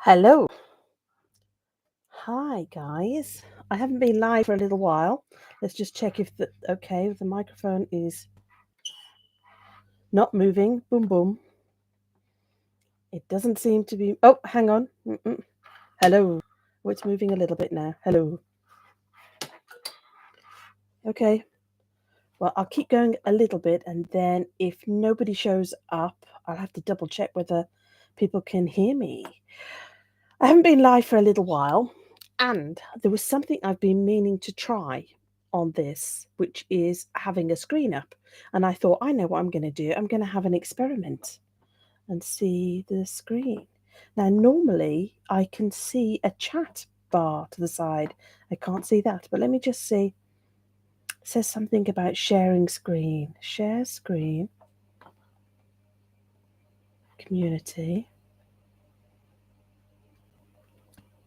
Hello. Hi, guys. I haven't been live for a little while. Let's just check if the microphone is not moving. Boom, boom. It doesn't seem to be. Oh, hang on. Hello. Oh, it's moving a little bit now. Hello. Okay. Well, I'll keep going a little bit, and then if nobody shows up, I'll have to double check whether people can hear me. I haven't been live for a little while, and there was something I've been meaning to try on this, which is having a screen up. And I thought, I know what I'm going to do. I'm going to have an experiment and see the screen. Now, normally I can see a chat bar to the side. I can't see that, but let me just see. It says something about sharing screen. Share screen. Community.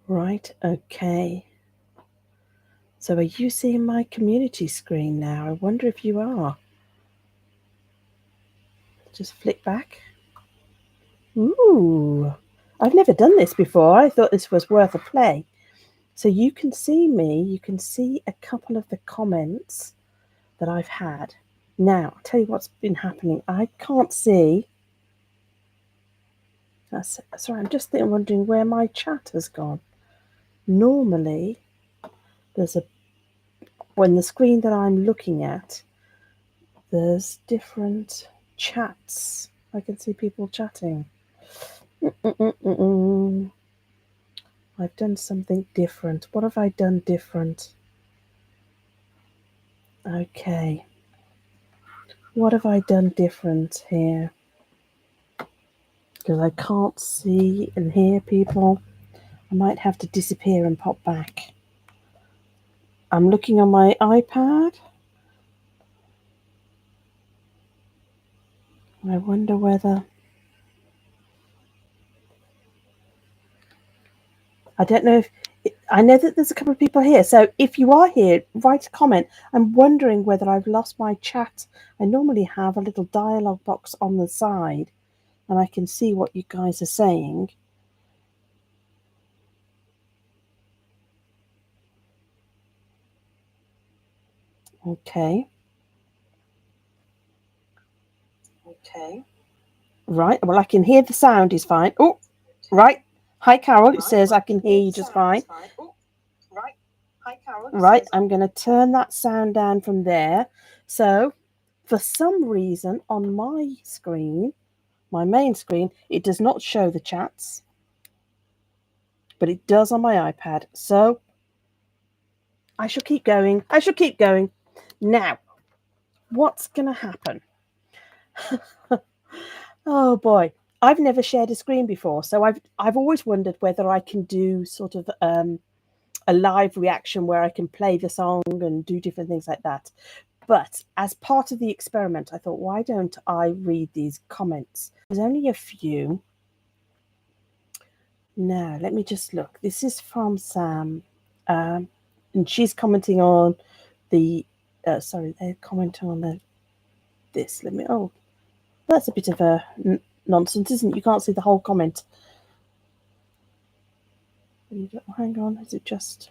Right, okay. So are you seeing my community screen now? I wonder if you are. Just flick back. Ooh, I've never done this before. I thought this was worth a play. So you can see me. You can see a couple of the comments that I've had. Now, I'll tell you what's been happening. I can't see. Sorry, I'm just wondering where my chat has gone. Normally, when the screen that I'm looking at, there's different chats. I can see people chatting. I've done something different. What have I done different? Okay. What have I done different here? Because I can't see and hear people. I might have to disappear and pop back. I'm looking on my iPad. I wonder whether... I don't know if... I know that there's a couple of people here. So if you are here, write a comment. I'm wondering whether I've lost my chat. I normally have a little dialogue box on the side, and I can see what you guys are saying. Okay. Right. Well, I can hear the sound is fine. Oh, right. Hi, Carol. It says I can hear you just fine. Right. I'm going to turn that sound down from there. So, for some reason, on my screen, my main screen, it does not show the chats, but it does on my iPad. So, I shall keep going. Now, what's going to happen? Oh boy, I've never shared a screen before, so I've always wondered whether I can do sort of a live reaction where I can play the song and do different things like that. But as part of the experiment, I thought, why don't I read these comments? There's only a few. Now, let me just look. This is from Sam, and she's commenting on the. Sorry, they're commenting on this. Let me. Oh, that's a bit of a nonsense, isn't it? You can't see the whole comment. Hang on, is it just...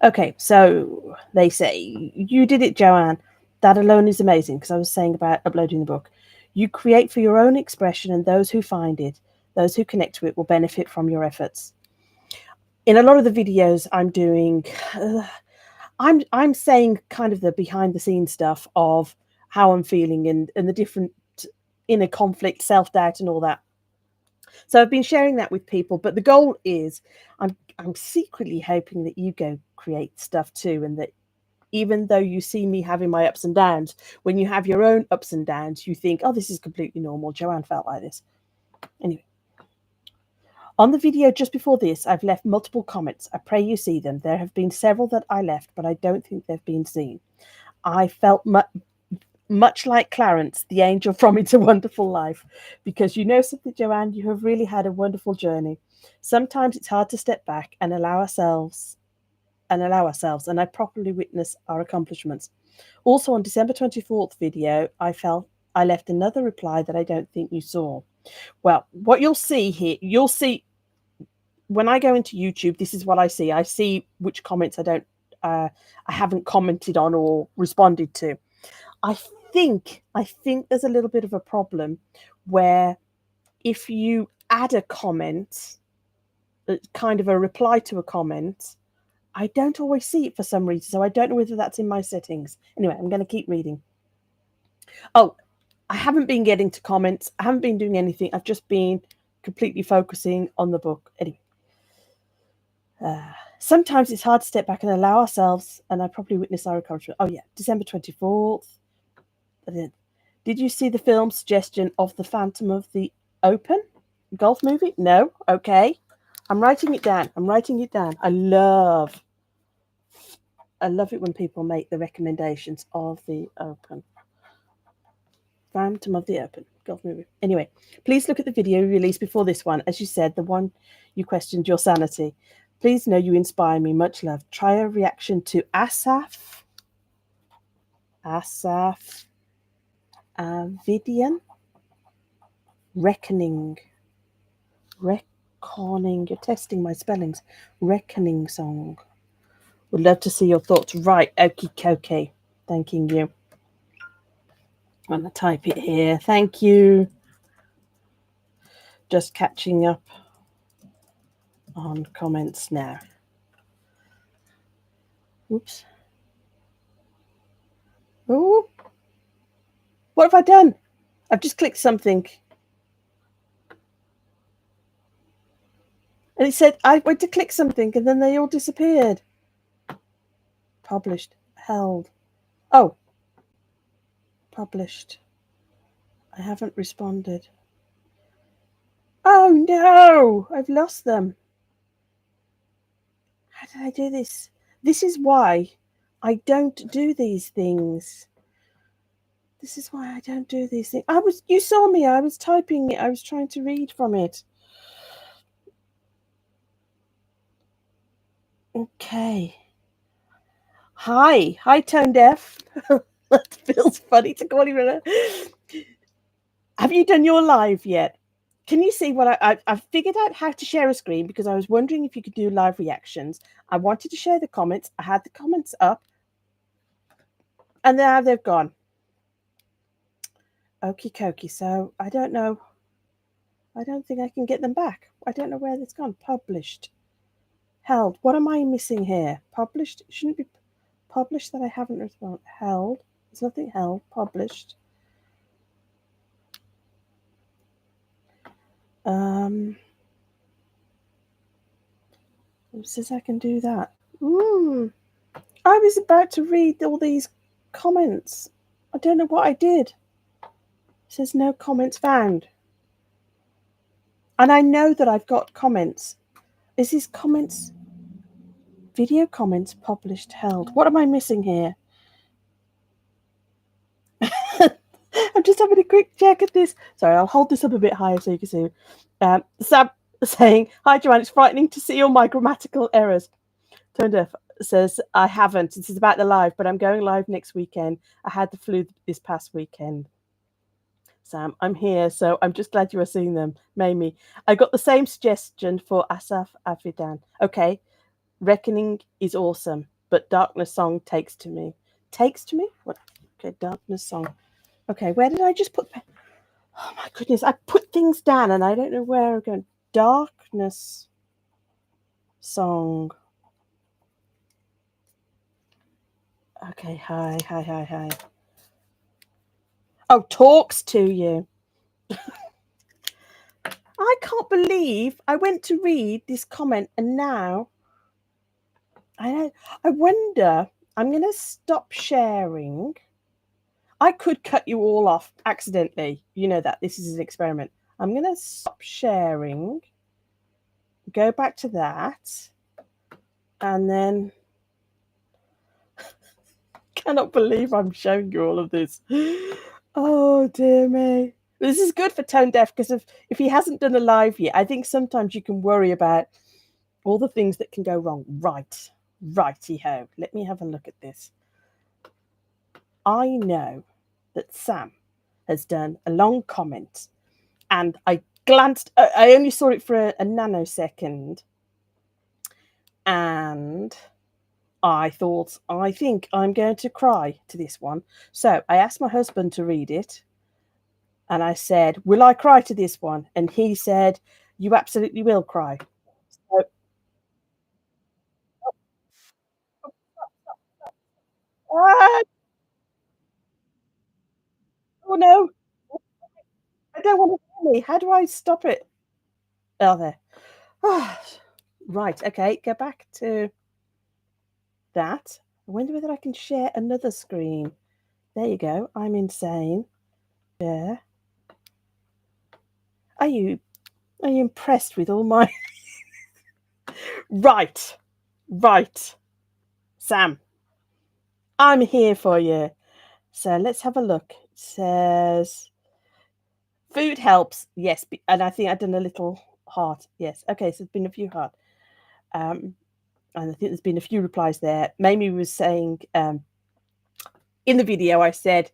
Okay, so they say, you did it, Joanne. That alone is amazing, because I was saying about uploading the book. You create for your own expression, and those who find it, those who connect to it, will benefit from your efforts. In a lot of the videos I'm doing, I'm saying kind of the behind the scenes stuff of how I'm feeling and the different inner conflict, self-doubt and all that. So I've been sharing that with people, but the goal is I'm secretly hoping that you go create stuff too, and that even though you see me having my ups and downs, when you have your own ups and downs, you think, oh, this is completely normal. Joanne felt like this. Anyway, on the video just before this, I've left multiple comments. I pray you see them. There have been several that I left, but I don't think they've been seen. I felt much like Clarence, the angel from It's a Wonderful Life, because you know something, Joanne, you have really had a wonderful journey. Sometimes it's hard to step back and allow ourselves, and I properly witness our accomplishments. Also, on December 24th video, I left another reply that I don't think you saw. Well, what you'll see here, you'll see when I go into YouTube, this is what I see. I see which comments I haven't commented on or responded to. I think there's a little bit of a problem where if you add a comment, kind of a reply to a comment, I don't always see it for some reason. So I don't know whether that's in my settings. Anyway, I'm going to keep reading. Oh, I haven't been getting to comments. I haven't been doing anything. I've just been completely focusing on the book. Anyway. Sometimes it's hard to step back and allow ourselves, and I probably witnessed our encouragement. Oh, yeah, December 24th. Did you see the film suggestion of the Phantom of the Open golf movie? No? Okay. I'm writing it down. I love it when people make the recommendations of the Open. Phantom of the Open golf movie. Anyway, please look at the video released before this one. As you said, the one you questioned your sanity. Please know you inspire me. Much love. Try a reaction to Asaf Avidian. Reckoning. You're testing my spellings. Reckoning song. Would love to see your thoughts. Right. Okie dokie. Thanking you. I'm going to type it here. Thank you. Just catching up on comments now. Oops. Oh. What have I done? I've just clicked something. And it said I went to click something and then they all disappeared. Published. Held. Oh. Published. I haven't responded. Oh no! I've lost them. How did I do this? This is why I don't do these things. This is why I don't do these things. You saw me. I was typing it. I was trying to read from it. Okay. Hi, Tone Deaf. That feels funny to call you that. Have you done your live yet? Can you see what I've figured out how to share a screen because I was wondering if you could do live reactions. I wanted to share the comments. I had the comments up. And now they've gone. Okie dokie. So I don't know. I don't think I can get them back. I don't know where it's gone. Published. Held. What am I missing here? Published. It shouldn't be published that I haven't responded. Held. There's nothing held. Published. It says I can do that. I was about to read all these comments. I don't know what I did. It says no comments found. And I know that I've got comments. Is these comments? Video comments published held. What am I missing here? I'm just having a quick check at this. Sorry, I'll hold this up a bit higher so you can see. Sam saying, hi, Joanne, it's frightening to see all my grammatical errors. Tone Deaf says, I haven't. This is about the live, but I'm going live next weekend. I had the flu this past weekend. Sam, I'm here, so I'm just glad you are seeing them. Mamie, I got the same suggestion for Asaf Avidan. Okay, Reckoning is awesome, but Darkness Song takes to me. Takes to me? What? Okay, Darkness Song. Okay, where did I just put? Oh my goodness, I put things down and I don't know where I'm going. Darkness Song. Okay, hi. Oh, talks to you. I can't believe I went to read this comment and now I wonder, I'm going to stop sharing. I could cut you all off accidentally. You know that. This is an experiment. I'm going to stop sharing, go back to that, and then cannot believe I'm showing you all of this. Oh, dear me. This is good for Tone Deaf because if he hasn't done a live yet, I think sometimes you can worry about all the things that can go wrong. Righty-ho. Let me have a look at this. I know that Sam has done a long comment and I glanced, I only saw it for a nanosecond and I thought, I think I'm going to cry to this one. So I asked my husband to read it, and I said, "Will I cry to this one?" And he said, "You absolutely will cry." So, ah, oh no, I don't want to hear me. How do I stop it? Oh, there. Ah, right. Okay. Go back to that. I wonder whether I can share another screen. There you go. I'm insane. Yeah. Are you are you impressed with all my right? Right. Sam, I'm here for you. So let's have a look. It says food helps. Yes, and I think I've done a little heart. Yes. Okay, so there's been a few heart. Um, and I think there's been a few replies there. Mamie was saying in the video, I said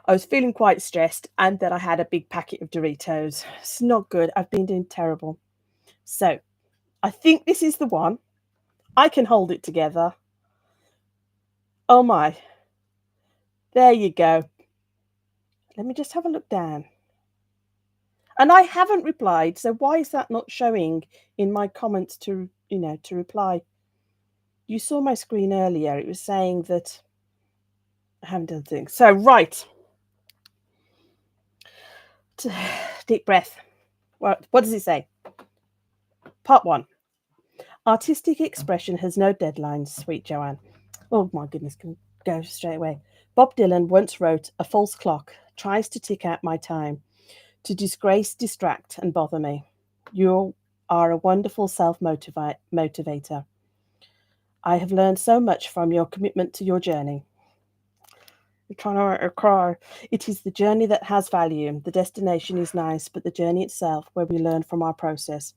I was feeling quite stressed and that I had a big packet of Doritos. It's not good. I've been doing terrible. So I think this is the one. I can hold it together. Oh my. There you go. Let me just have a look down. And I haven't replied, so why is that not showing in my comments to reply? You saw my screen earlier. It was saying that I haven't done things. So, right. Deep breath. What does it say? Part one. Artistic expression has no deadlines, sweet Joanne. Oh my goodness, can go straight away. Bob Dylan once wrote, "A false clock tries to tick out my time, to disgrace, distract, and bother me. You are a wonderful self-motivator. I have learned so much from your commitment to your journey." I'm trying to write a cry. It is the journey that has value. The destination is nice, but the journey itself, where we learn from our process.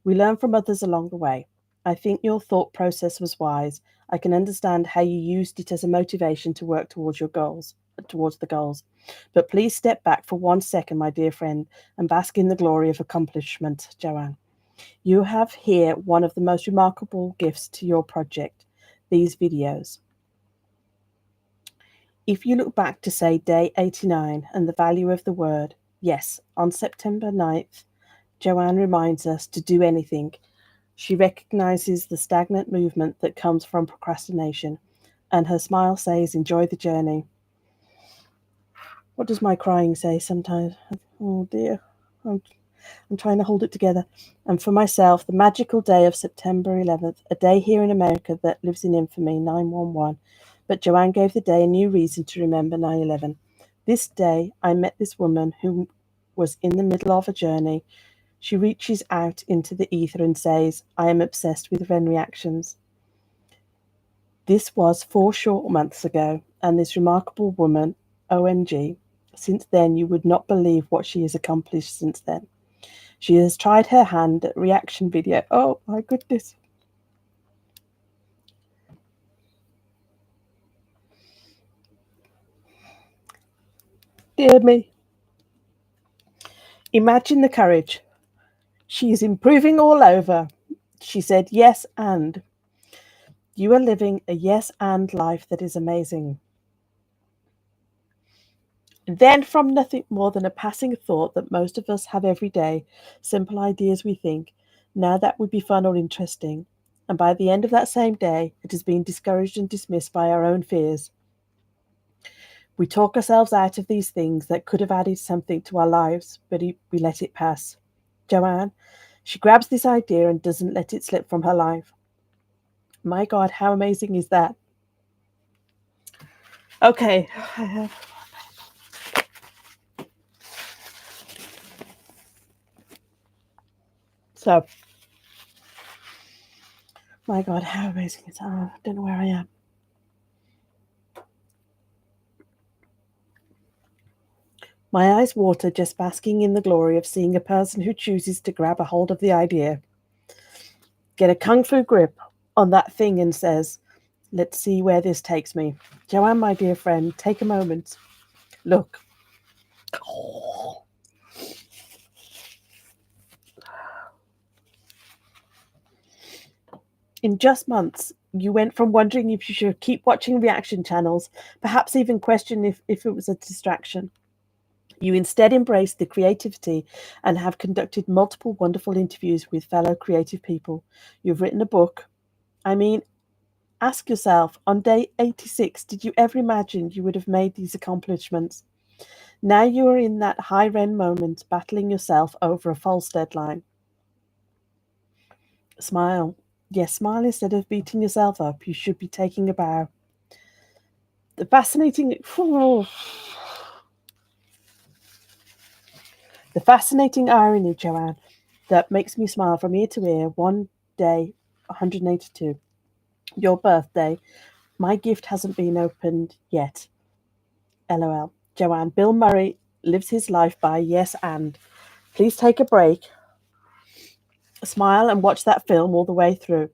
We learn from others along the way. I think your thought process was wise. I can understand how you used it as a motivation to work towards your goals, towards the goals. But please step back for 1 second, my dear friend, and bask in the glory of accomplishment, Joanne. You have here one of the most remarkable gifts to your project, these videos. If you look back to, say, day 89 and the value of the word, yes, on September 9th, Joanne reminds us to do anything. She recognizes the stagnant movement that comes from procrastination, and her smile says, "Enjoy the journey." What does my crying say sometimes? Oh dear. I'm, I'm trying to hold it together. And for myself, the magical day of September 11th, a day here in America that lives in infamy, 9/11. But Joanne gave the day a new reason to remember 9/11. This day, I met this woman who was in the middle of a journey. She reaches out into the ether and says, "I am obsessed with Venn reactions." This was 4 short months ago, and this remarkable woman, OMG, since then you would not believe what she has accomplished since then. She has tried her hand at reaction video. Oh my goodness. Dear me. Imagine the courage. She is improving all over. She said, yes, and. You are living a yes and life that is amazing. Then, from nothing more than a passing thought that most of us have every day, simple ideas we think, now that would be fun or interesting. And by the end of that same day, it has been discouraged and dismissed by our own fears. We talk ourselves out of these things that could have added something to our lives, but we let it pass. Joanne, she grabs this idea and doesn't let it slip from her life. My God, how amazing is that? Okay. So, my God, how amazing is that? I don't know where I am. My eyes water just basking in the glory of seeing a person who chooses to grab a hold of the idea, get a kung fu grip on that thing and says, let's see where this takes me. Joanne, my dear friend, take a moment. Look. In just months, you went from wondering if you should keep watching reaction channels, perhaps even question if it was a distraction. You instead embraced the creativity and have conducted multiple wonderful interviews with fellow creative people. You've written a book. I mean, ask yourself, on day 86, did you ever imagine you would have made these accomplishments? Now you are in that high end moment, battling yourself over a false deadline. Smile. Yes, smile instead of beating yourself up. You should be taking a bow. The fascinating. The fascinating irony, Joanne, that makes me smile from ear to ear. One day, 182, your birthday. My gift hasn't been opened yet. LOL. Joanne, Bill Murray lives his life by yes and. Please take a break, smile, and watch that film all the way through.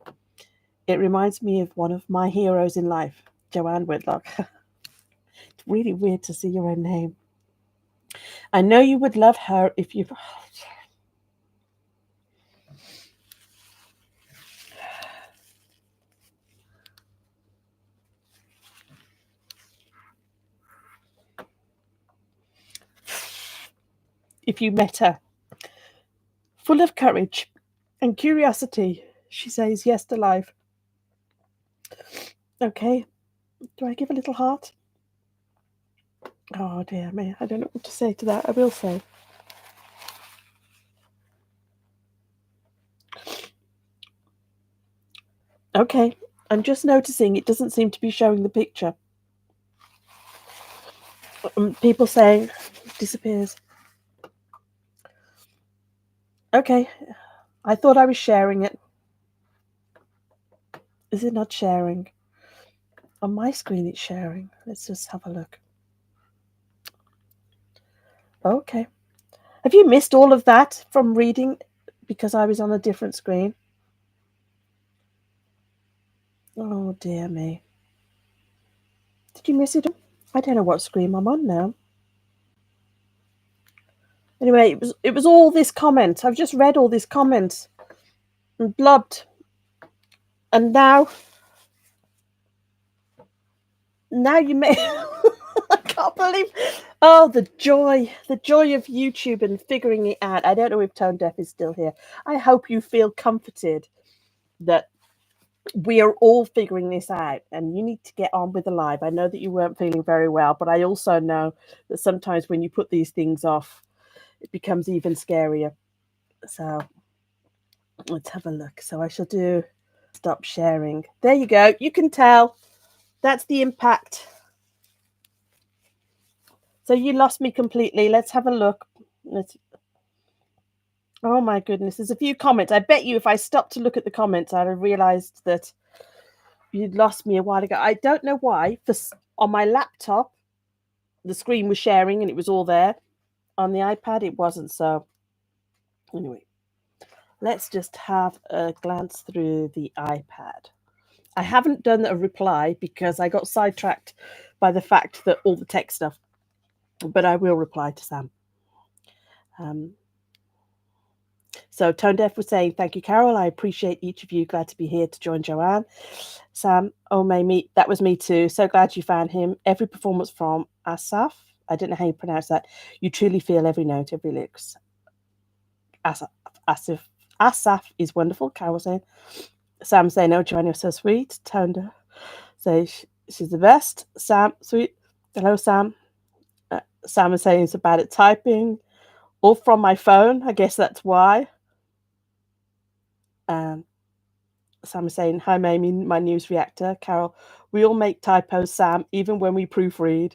It reminds me of one of my heroes in life, Joanne Whitlock. It's really weird to see your own name. I know you would love her if you. If you met her. Full of courage and curiosity, she says yes to life. Okay, do I give a little heart? Oh dear me, I don't know what to say to that. I will say. Okay, I'm just noticing it doesn't seem to be showing the picture. People saying disappears. Okay, I thought I was sharing it. Is it not sharing? On my screen it's sharing. Let's just have a look. Okay. Have you missed all of that from reading because I was on a different screen? Oh dear me. Did you miss it? I don't know what screen I'm on now. Anyway, it was all this comment. I've just read all this comment and blubbed. And now you may I can't believe the joy of YouTube and figuring it out. I don't know if Tone Deaf is still here. I hope you feel comforted that we are all figuring this out and you need to get on with the live. I know that you weren't feeling very well, but I also know that sometimes when you put these things off, it becomes even scarier. So let's have a look. So I shall do stop sharing. There you go. You can tell that's the impact. So you lost me completely. Let's have a look. Oh my goodness, there's a few comments. I bet you if I stopped to look at the comments, I'd have realized that you'd lost me a while ago. I don't know why. On my laptop, the screen was sharing and it was all there. On the iPad, it wasn't. So anyway, let's just have a glance through the iPad. I haven't done a reply because I got sidetracked by the fact that all the tech stuff, but I will reply to Sam. So Tone Deaf was saying, thank you, Carol. I appreciate each of you. Glad to be here to join Joanne. Sam, that was me too. So glad you found him. Every performance from Asaf, I don't know how you pronounce that. You truly feel every note, every lyrics. Asaf is wonderful, Carol was saying. Sam saying, oh, Joanne, you're so sweet. Tone Deaf says, she's the best. Sam, sweet. Hello, Sam. Sam is saying it's bad at typing. All from my phone. I guess that's why. Sam is saying, hi, Amy, my news reactor. Carol, we all make typos, Sam, even when we proofread.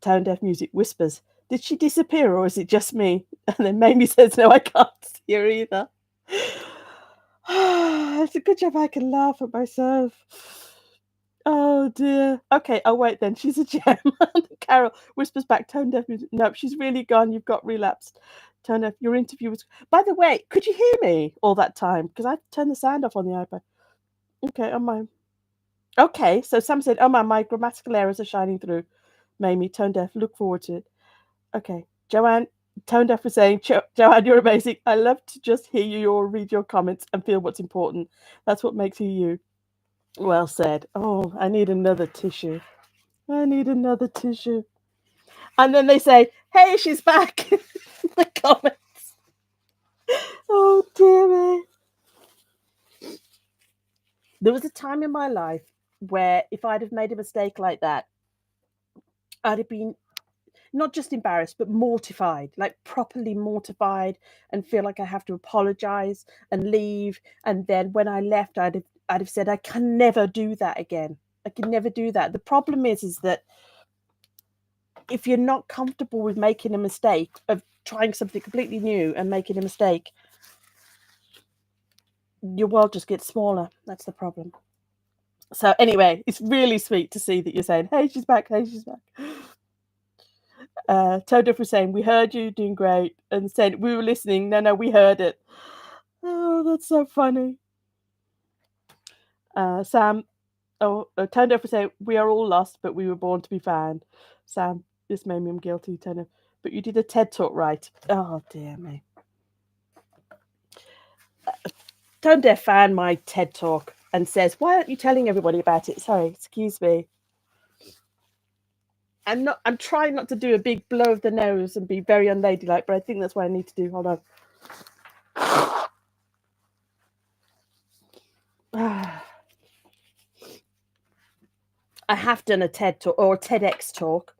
Tone Deaf Music whispers, did she disappear or is it just me? And then Mamie says, no, I can't see her either. It's a good job I can laugh at myself. Oh dear. Okay, I'll wait then. She's a gem. Carol whispers back, Tone Deaf Music. Nope, she's really gone. You've got relapsed. Tone Deaf, your interview was. By the way, could you hear me all that time? Because I turned the sound off on the iPad. Okay, on my. Okay, so Sam said, oh my grammatical errors are shining through. Mamie, Tone Deaf, look forward to it. Okay, Joanne, Tone Deaf was saying, Joanne, you're amazing. I love to just hear you or read your comments and feel what's important. That's what makes you you. Well said. Oh, I need another tissue. I need another tissue. And then they say, hey, she's back. The comments. Oh, dear me. There was a time in my life where if I'd have made a mistake like that, I'd have been not just embarrassed, but mortified, like properly mortified, and feel like I have to apologize and leave. And then when I left, I'd have said, I can never do that again. I can never do that. The problem is that if you're not comfortable with making a mistake, of trying something completely new and making a mistake, your world just gets smaller. That's the problem. So anyway, it's really sweet to see that you're saying, hey, she's back, hey, she's back. Toad was saying, we heard you, doing great, and said, we were listening. No, we heard it. Oh, that's so funny. Sam, Toad was saying, we are all lost, but we were born to be found. Sam, this made me guilty, Toad. But you did a TED Talk right. Oh, dear me. Tone Deaf found my TED Talk and says, why aren't you telling everybody about it? Sorry, excuse me. I'm trying not to do a big blow of the nose and be very unladylike, but I think that's what I need to do. Hold on. I have done a TED Talk or a TEDx talk.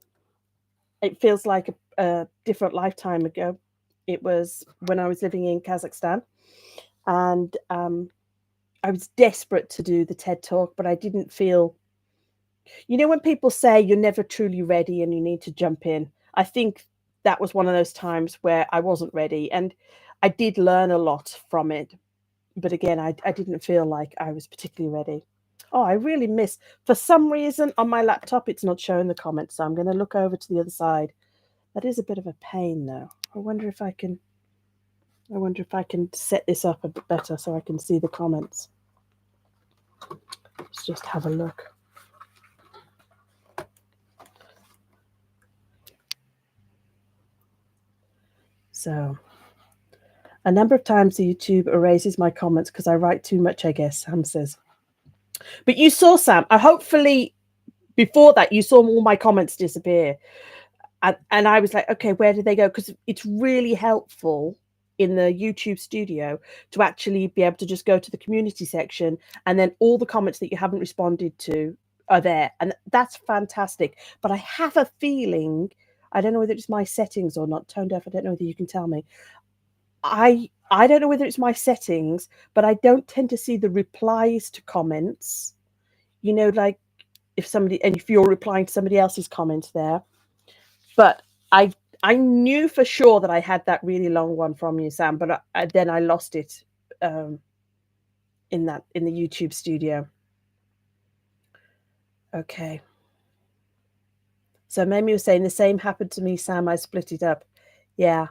It feels like a different lifetime ago. It was when I was living in Kazakhstan, and I was desperate to do the TED Talk, but I didn't feel, you know, when people say you're never truly ready and you need to jump in, I think that was one of those times where I wasn't ready, and I did learn a lot from it. But again, I didn't feel like I was particularly ready. Oh, I really miss, for some reason on my laptop, it's not showing the comments. So I'm going to look over to the other side. That is a bit of a pain though. I wonder if I can set this up a bit better so I can see the comments. Let's just have a look. So, a number of times the YouTube erases my comments because I write too much, I guess, Sam says. But you saw, Sam, hopefully before that you saw all my comments disappear. And I was like, okay, where did they go? Because it's really helpful in the YouTube studio to actually be able to just go to the community section, and then all the comments that you haven't responded to are there. And that's fantastic. But I have a feeling, I don't know whether it's my settings or not, Tone Deaf, I don't know whether you can tell me. I don't know whether it's my settings, but I don't tend to see the replies to comments. You know, like if you're replying to somebody else's comment there. But I knew for sure that I had that really long one from you, Sam, but then I lost it in the YouTube studio. Okay. So Mamie was saying the same happened to me, Sam. I split it up. Yeah.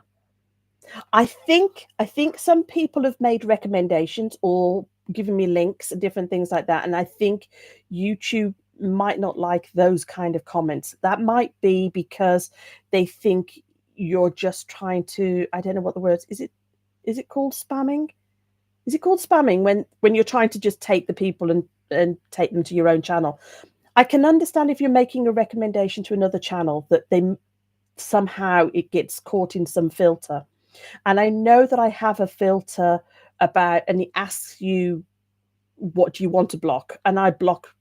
I think some people have made recommendations or given me links and different things like that. And I think YouTube might not like those kind of comments. That might be because they think you're just trying to, I don't know what the word is. Is it called spamming? Is it called spamming when you're trying to just take the people and take them to your own channel? I can understand if you're making a recommendation to another channel that they somehow it gets caught in some filter. And I know that I have a filter about, and it asks you what do you want to block, and I block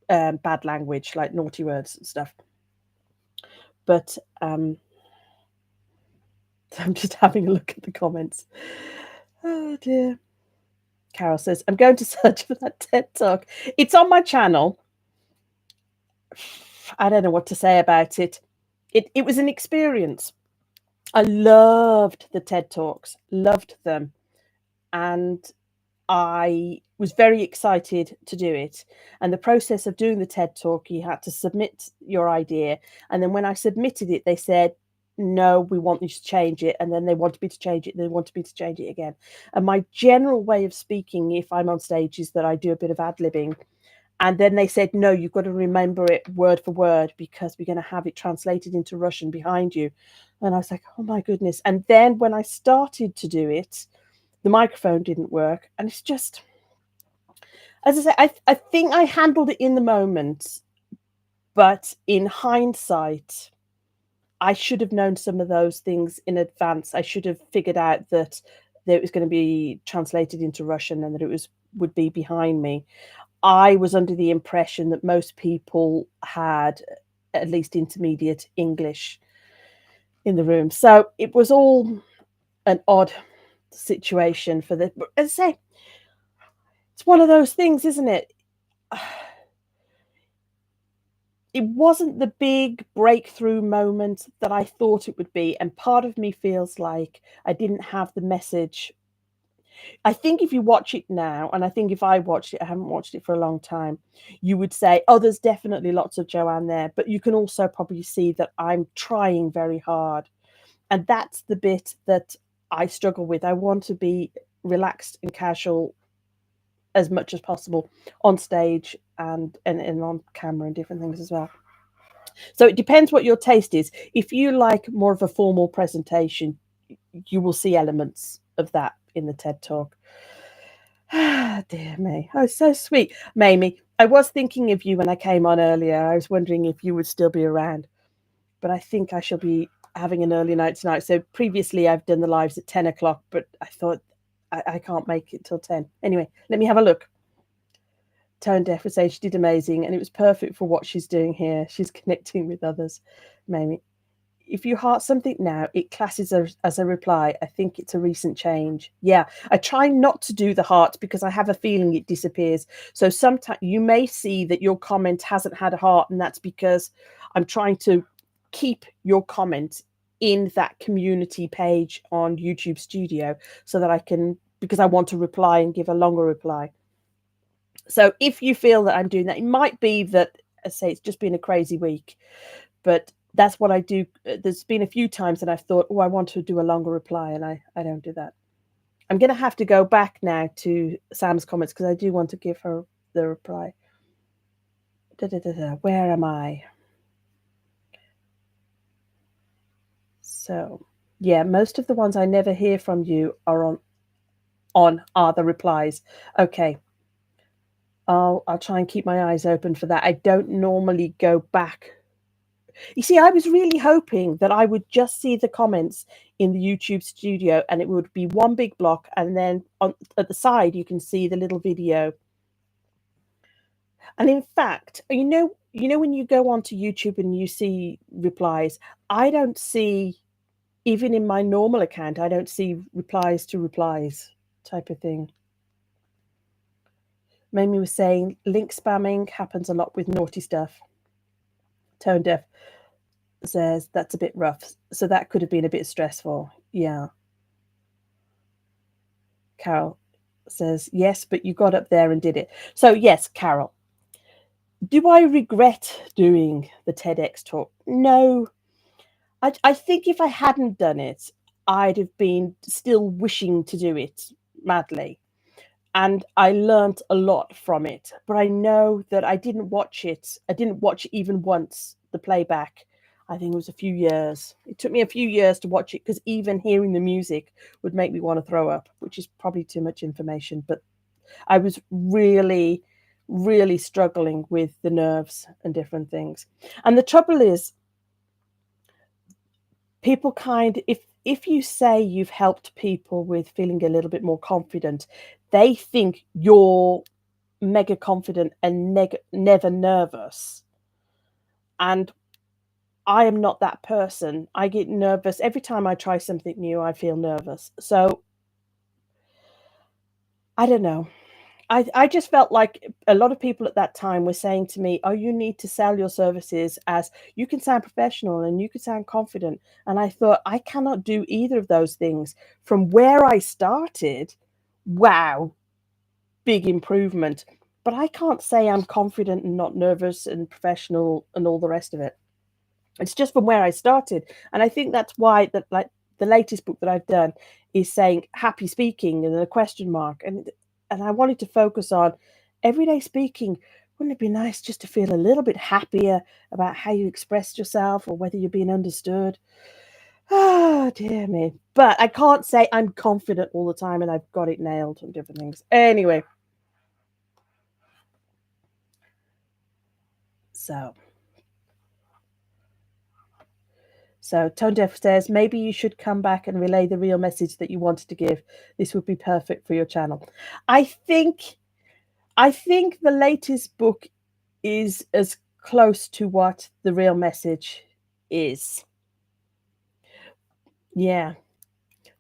bad language, like naughty words and stuff. But I'm just having a look at the comments. Oh dear. Carol says, I'm going to search for that TED Talk. It's on my channel. I don't know what to say about it. It was an experience. I loved the TED Talks, loved them. And I was very excited to do it. And the process of doing the TED Talk, you had to submit your idea. And then when I submitted it, they said, no, we want you to change it. And then they wanted me to change it. They wanted me to change it again. And my general way of speaking, if I'm on stage, is that I do a bit of ad-libbing. And then they said, no, you've got to remember it word for word because we're going to have it translated into Russian behind you. And I was like, oh my goodness. And then when I started to do it, the microphone didn't work. And it's just, as I say, I think I handled it in the moment, but in hindsight, I should have known some of those things in advance. I should have figured out that it was going to be translated into Russian and that it would be behind me. I was under the impression that most people had at least intermediate English in the room. So it was all an odd situation for the, as I say, it's one of those things, isn't it? It wasn't the big breakthrough moment that I thought it would be. And part of me feels like I didn't have the message. I think if you watch it now, and I think if I watched it, I haven't watched it for a long time, you would say, oh, there's definitely lots of Joanne there. But you can also probably see that I'm trying very hard. And that's the bit that I struggle with. I want to be relaxed and casual as much as possible on stage and on camera and different things as well. So it depends what your taste is. If you like more of a formal presentation, you will see elements of that in the TED Talk. Dear me. Oh, so sweet. Mamie, I was thinking of you when I came on earlier. I was wondering if you would still be around. But I think I shall be having an early night tonight. So previously I've done the lives at 10 o'clock, but I thought I can't make it till 10. Anyway, let me have a look. Tone Deaf was saying she did amazing and it was perfect for what she's doing here. She's connecting with others. Mamie, if you heart something now, it classes as a reply. I think it's a recent change. Yeah, I try not to do the heart because I have a feeling it disappears. So sometimes you may see that your comment hasn't had a heart, and that's because I'm trying to keep your comment in that community page on YouTube Studio so that I can, because I want to reply and give a longer reply. So if you feel that I'm doing that, it might be that, I say, it's just been a crazy week, but that's what I do. There's been a few times that I've thought, oh, I want to do a longer reply, and I don't do that. I'm going to have to go back now to Sam's comments because I do want to give her the reply. Where am I? So, yeah, most of the ones I never hear from you are are the replies. Okay. I'll try and keep my eyes open for that. I don't normally go back. You see, I was really hoping that I would just see the comments in the YouTube Studio and it would be one big block, and then at the side you can see the little video. And in fact, you know when you go onto YouTube and you see replies, I don't see, even in my normal account, I don't see replies to replies type of thing. Mamie was saying link spamming happens a lot with naughty stuff. Tone Deaf says that's a bit rough. So that could have been a bit stressful. Yeah. Carol says, yes, but you got up there and did it. So yes, Carol. Do I regret doing the TEDx talk? No. I think if I hadn't done it, I'd have been still wishing to do it madly. And I learnt a lot from it. But I know that I didn't watch it. I didn't watch even once, the playback. I think it was a few years. It took me a few years to watch it because even hearing the music would make me want to throw up, which is probably too much information. But I was really, really struggling with the nerves and different things. And the trouble is, people if you say you've helped people with feeling a little bit more confident, they think you're mega confident and never nervous. And I am not that person. I get nervous every time I try something new. I feel nervous. So I don't know. I just felt like a lot of people at that time were saying to me, oh, you need to sell your services as you can sound professional and you can sound confident. And I thought, I cannot do either of those things. From where I started, wow, big improvement. But I can't say I'm confident and not nervous and professional and all the rest of it. It's just from where I started. And I think that's why that, like, the latest book that I've done is saying happy speaking and a question mark. And I wanted to focus on everyday speaking wouldn't it be nice just to feel a little bit happier about how you expressed yourself or whether you're being understood? Oh, dear me. But I can't say I'm confident all the time and I've got it nailed on different things. Anyway. So Tone Deaf says, maybe you should come back and relay the real message that you wanted to give. This would be perfect for your channel. I think the latest book is as close to what the real message is. Yeah.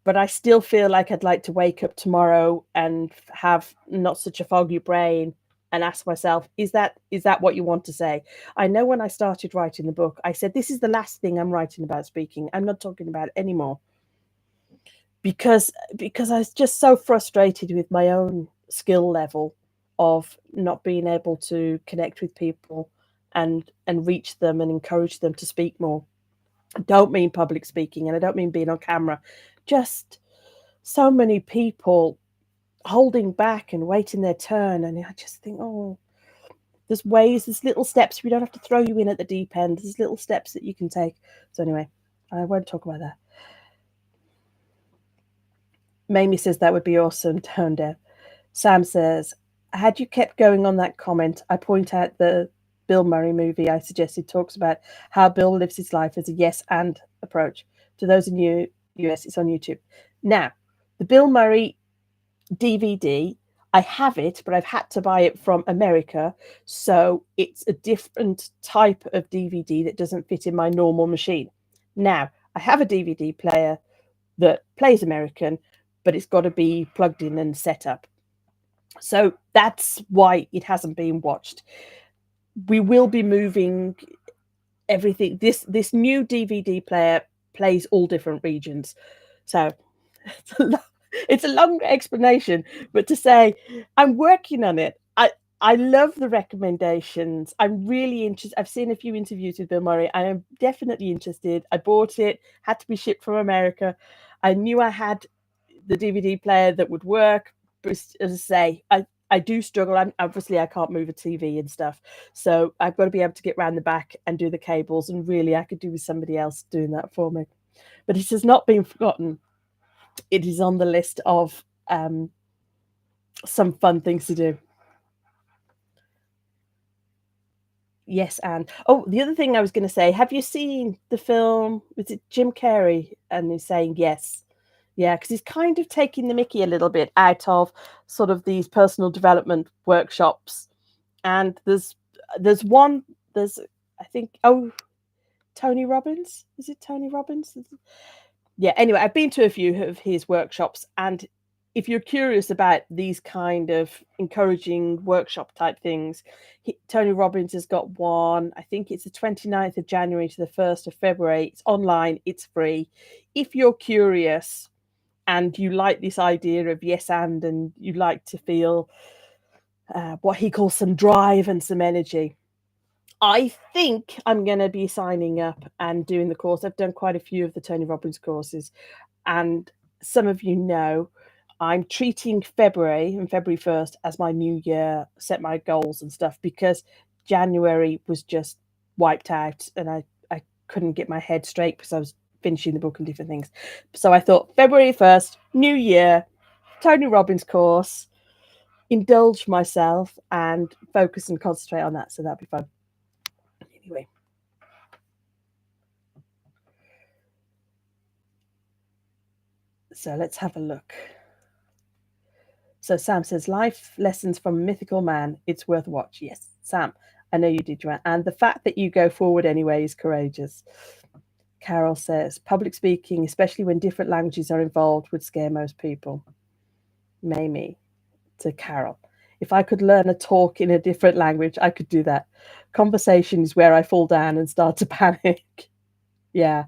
But I still feel like I'd like to wake up tomorrow and have not such a foggy brain and ask myself, is that what you want to say? I know when I started writing the book, I said, this is the last thing I'm writing about speaking. I'm not talking about it anymore. Because I was just so frustrated with my own skill level of not being able to connect with people and reach them and encourage them to speak more. I don't mean public speaking and I don't mean being on camera. Just so many people holding back and waiting their turn. And I just think, oh, there's little steps. We don't have to throw you in at the deep end. There's little steps that you can take. So anyway, I won't talk about that. Mamie says that would be awesome, Tone Deaf. Sam says, had you kept going on that comment, I point out the Bill Murray movie I suggested talks about how Bill lives his life as a yes and approach. To those in US, it's on YouTube. Now, the Bill Murray DVD, I have it, but I've had to buy it from America. So it's a different type of DVD that doesn't fit in my normal machine. Now, I have a DVD player that plays American, but it's got to be plugged in and set up. So that's why it hasn't been watched. We will be moving everything. This new DVD player plays all different regions. So it's a long explanation, but to say I'm working on it. I love the recommendations. I'm really interested. I've seen a few interviews with Bill Murray. I am definitely interested. I bought it, had to be shipped from America. I knew I had the DVD player that would work. But as I say, I do struggle. Obviously I can't move a TV and stuff. So I've got to be able to get around the back and do the cables. And really I could do with somebody else doing that for me. But it has not been forgotten. It is on the list of some fun things to do. Yes, and oh, the other thing I was going to say, have you seen the film? Was it Jim Carrey? And he's saying yes. Yeah, because he's kind of taking the mickey a little bit out of sort of these personal development workshops. And there's I think, Tony Robbins. Is it Tony Robbins? Yeah, anyway, I've been to a few of his workshops, and if you're curious about these kind of encouraging workshop type things, Tony Robbins has got one. I think it's the 29th of January to the 1st of February. It's online, it's free. If you're curious and you like this idea of yes and you like to feel what he calls some drive and some energy, I think I'm going to be signing up and doing the course. I've done quite a few of the Tony Robbins courses, and some of you know I'm treating February and February 1st as my new year, set my goals and stuff, because January was just wiped out and I couldn't get my head straight because I was finishing the book and different things. So I thought February 1st, new year, Tony Robbins course, indulge myself and focus and concentrate on that. So that'd be fun. Anyway. So let's have a look. So Sam says, life lessons from a mythical man. It's worth a watch. Yes, Sam, I know you did, Joanne. And the fact that you go forward anyway is courageous. Carol says, public speaking, especially when different languages are involved, would scare most people. Mamie to Carol. If I could learn a talk in a different language, I could do that. Conversation is where I fall down and start to panic. Yeah.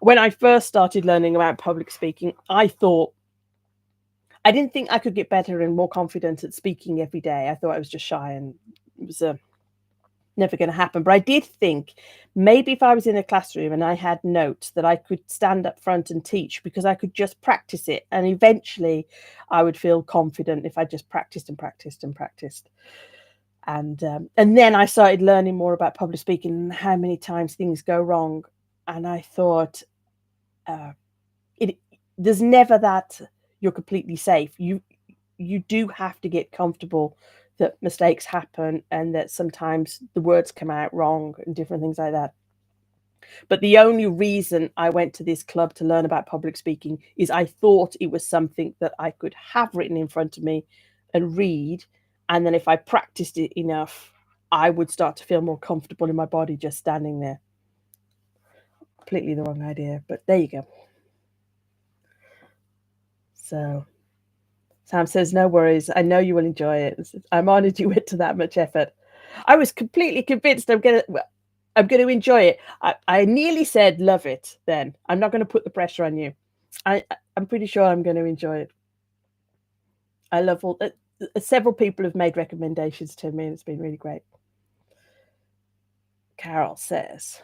When I first started learning about public speaking, I didn't think I could get better and more confident at speaking every day. I thought I was just shy and it was never going to happen. But I did think maybe if I was in a classroom and I had notes that I could stand up front and teach, because I could just practice it. And eventually I would feel confident if I just practiced and practiced and practiced. And then I started learning more about public speaking and how many times things go wrong. And I thought, it there's never that you're completely safe. You do have to get comfortable that mistakes happen and that sometimes the words come out wrong and different things like that. But the only reason I went to this club to learn about public speaking is I thought it was something that I could have written in front of me and read. And then if I practiced it enough, I would start to feel more comfortable in my body just standing there. Completely the wrong idea, but there you go. So Sam says, no worries. I know you will enjoy it. I'm honored you went to that much effort. I was completely convinced I'm going to enjoy it. I nearly said love it then. I'm not going to put the pressure on you. I'm pretty sure I'm going to enjoy it. I love all several people have made recommendations to me and it's been really great. Carol says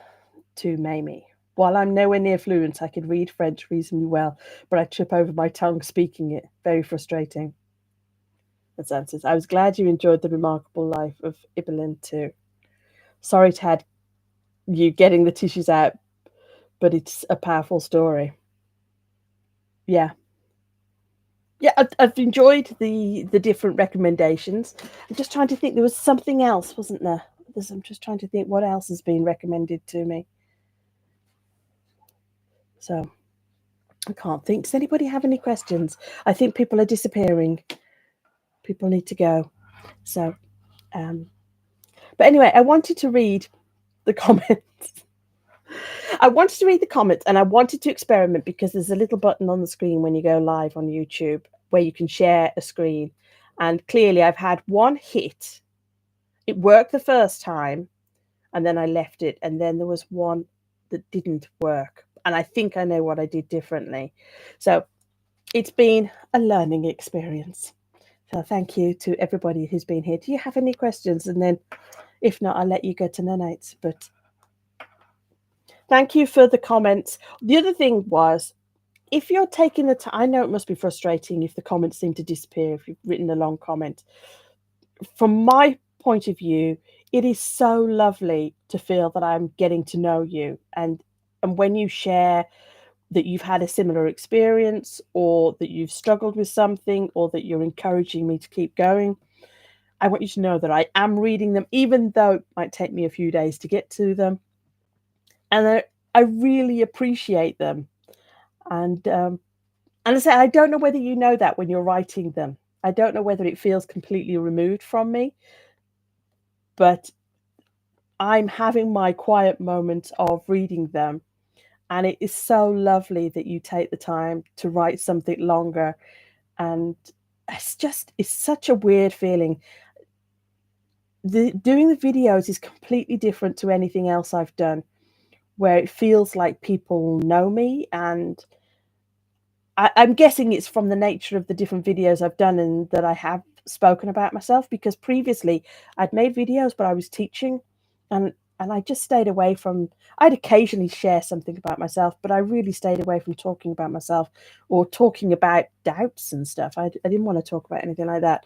to Mamie, while I'm nowhere near fluent, I can read French reasonably well, but I trip over my tongue speaking it. Very frustrating. And Sam says, I was glad you enjoyed the remarkable life of Ibelin too. Sorry to have you getting the tissues out, but it's a powerful story. Yeah. Yeah, I've enjoyed the different recommendations. I'm just trying to think. There was something else, wasn't there? I'm just trying to think what else has been recommended to me. So I can't think. Does anybody have any questions? I think people are disappearing. People need to go. So, but anyway, I wanted to read the comments. I wanted to read the comments and I wanted to experiment because there's a little button on the screen when you go live on YouTube where you can share a screen. And clearly I've had one hit. It worked the first time and then I left it. And then there was one that didn't work. And I think I know what I did differently. So it's been a learning experience. So thank you to everybody who's been here. Do you have any questions? And then if not, I'll let you go to Nanites. But thank you for the comments. The other thing was, if you're taking the time, I know it must be frustrating if the comments seem to disappear, if you've written a long comment. From my point of view, it is so lovely to feel that I'm getting to know you. And when you share that you've had a similar experience or that you've struggled with something or that you're encouraging me to keep going, I want you to know that I am reading them, even though it might take me a few days to get to them. And I really appreciate them. And I say, I don't know whether you know that when you're writing them. I don't know whether it feels completely removed from me, but I'm having my quiet moment of reading them. And it is so lovely that you take the time to write something longer. And it's such a weird feeling. Doing the videos is completely different to anything else I've done, where it feels like people know me. And I'm guessing it's from the nature of the different videos I've done and that I have spoken about myself, because previously I'd made videos, but I was teaching and I just stayed away from, I'd occasionally share something about myself, but I really stayed away from talking about myself or talking about doubts and stuff. I didn't want to talk about anything like that.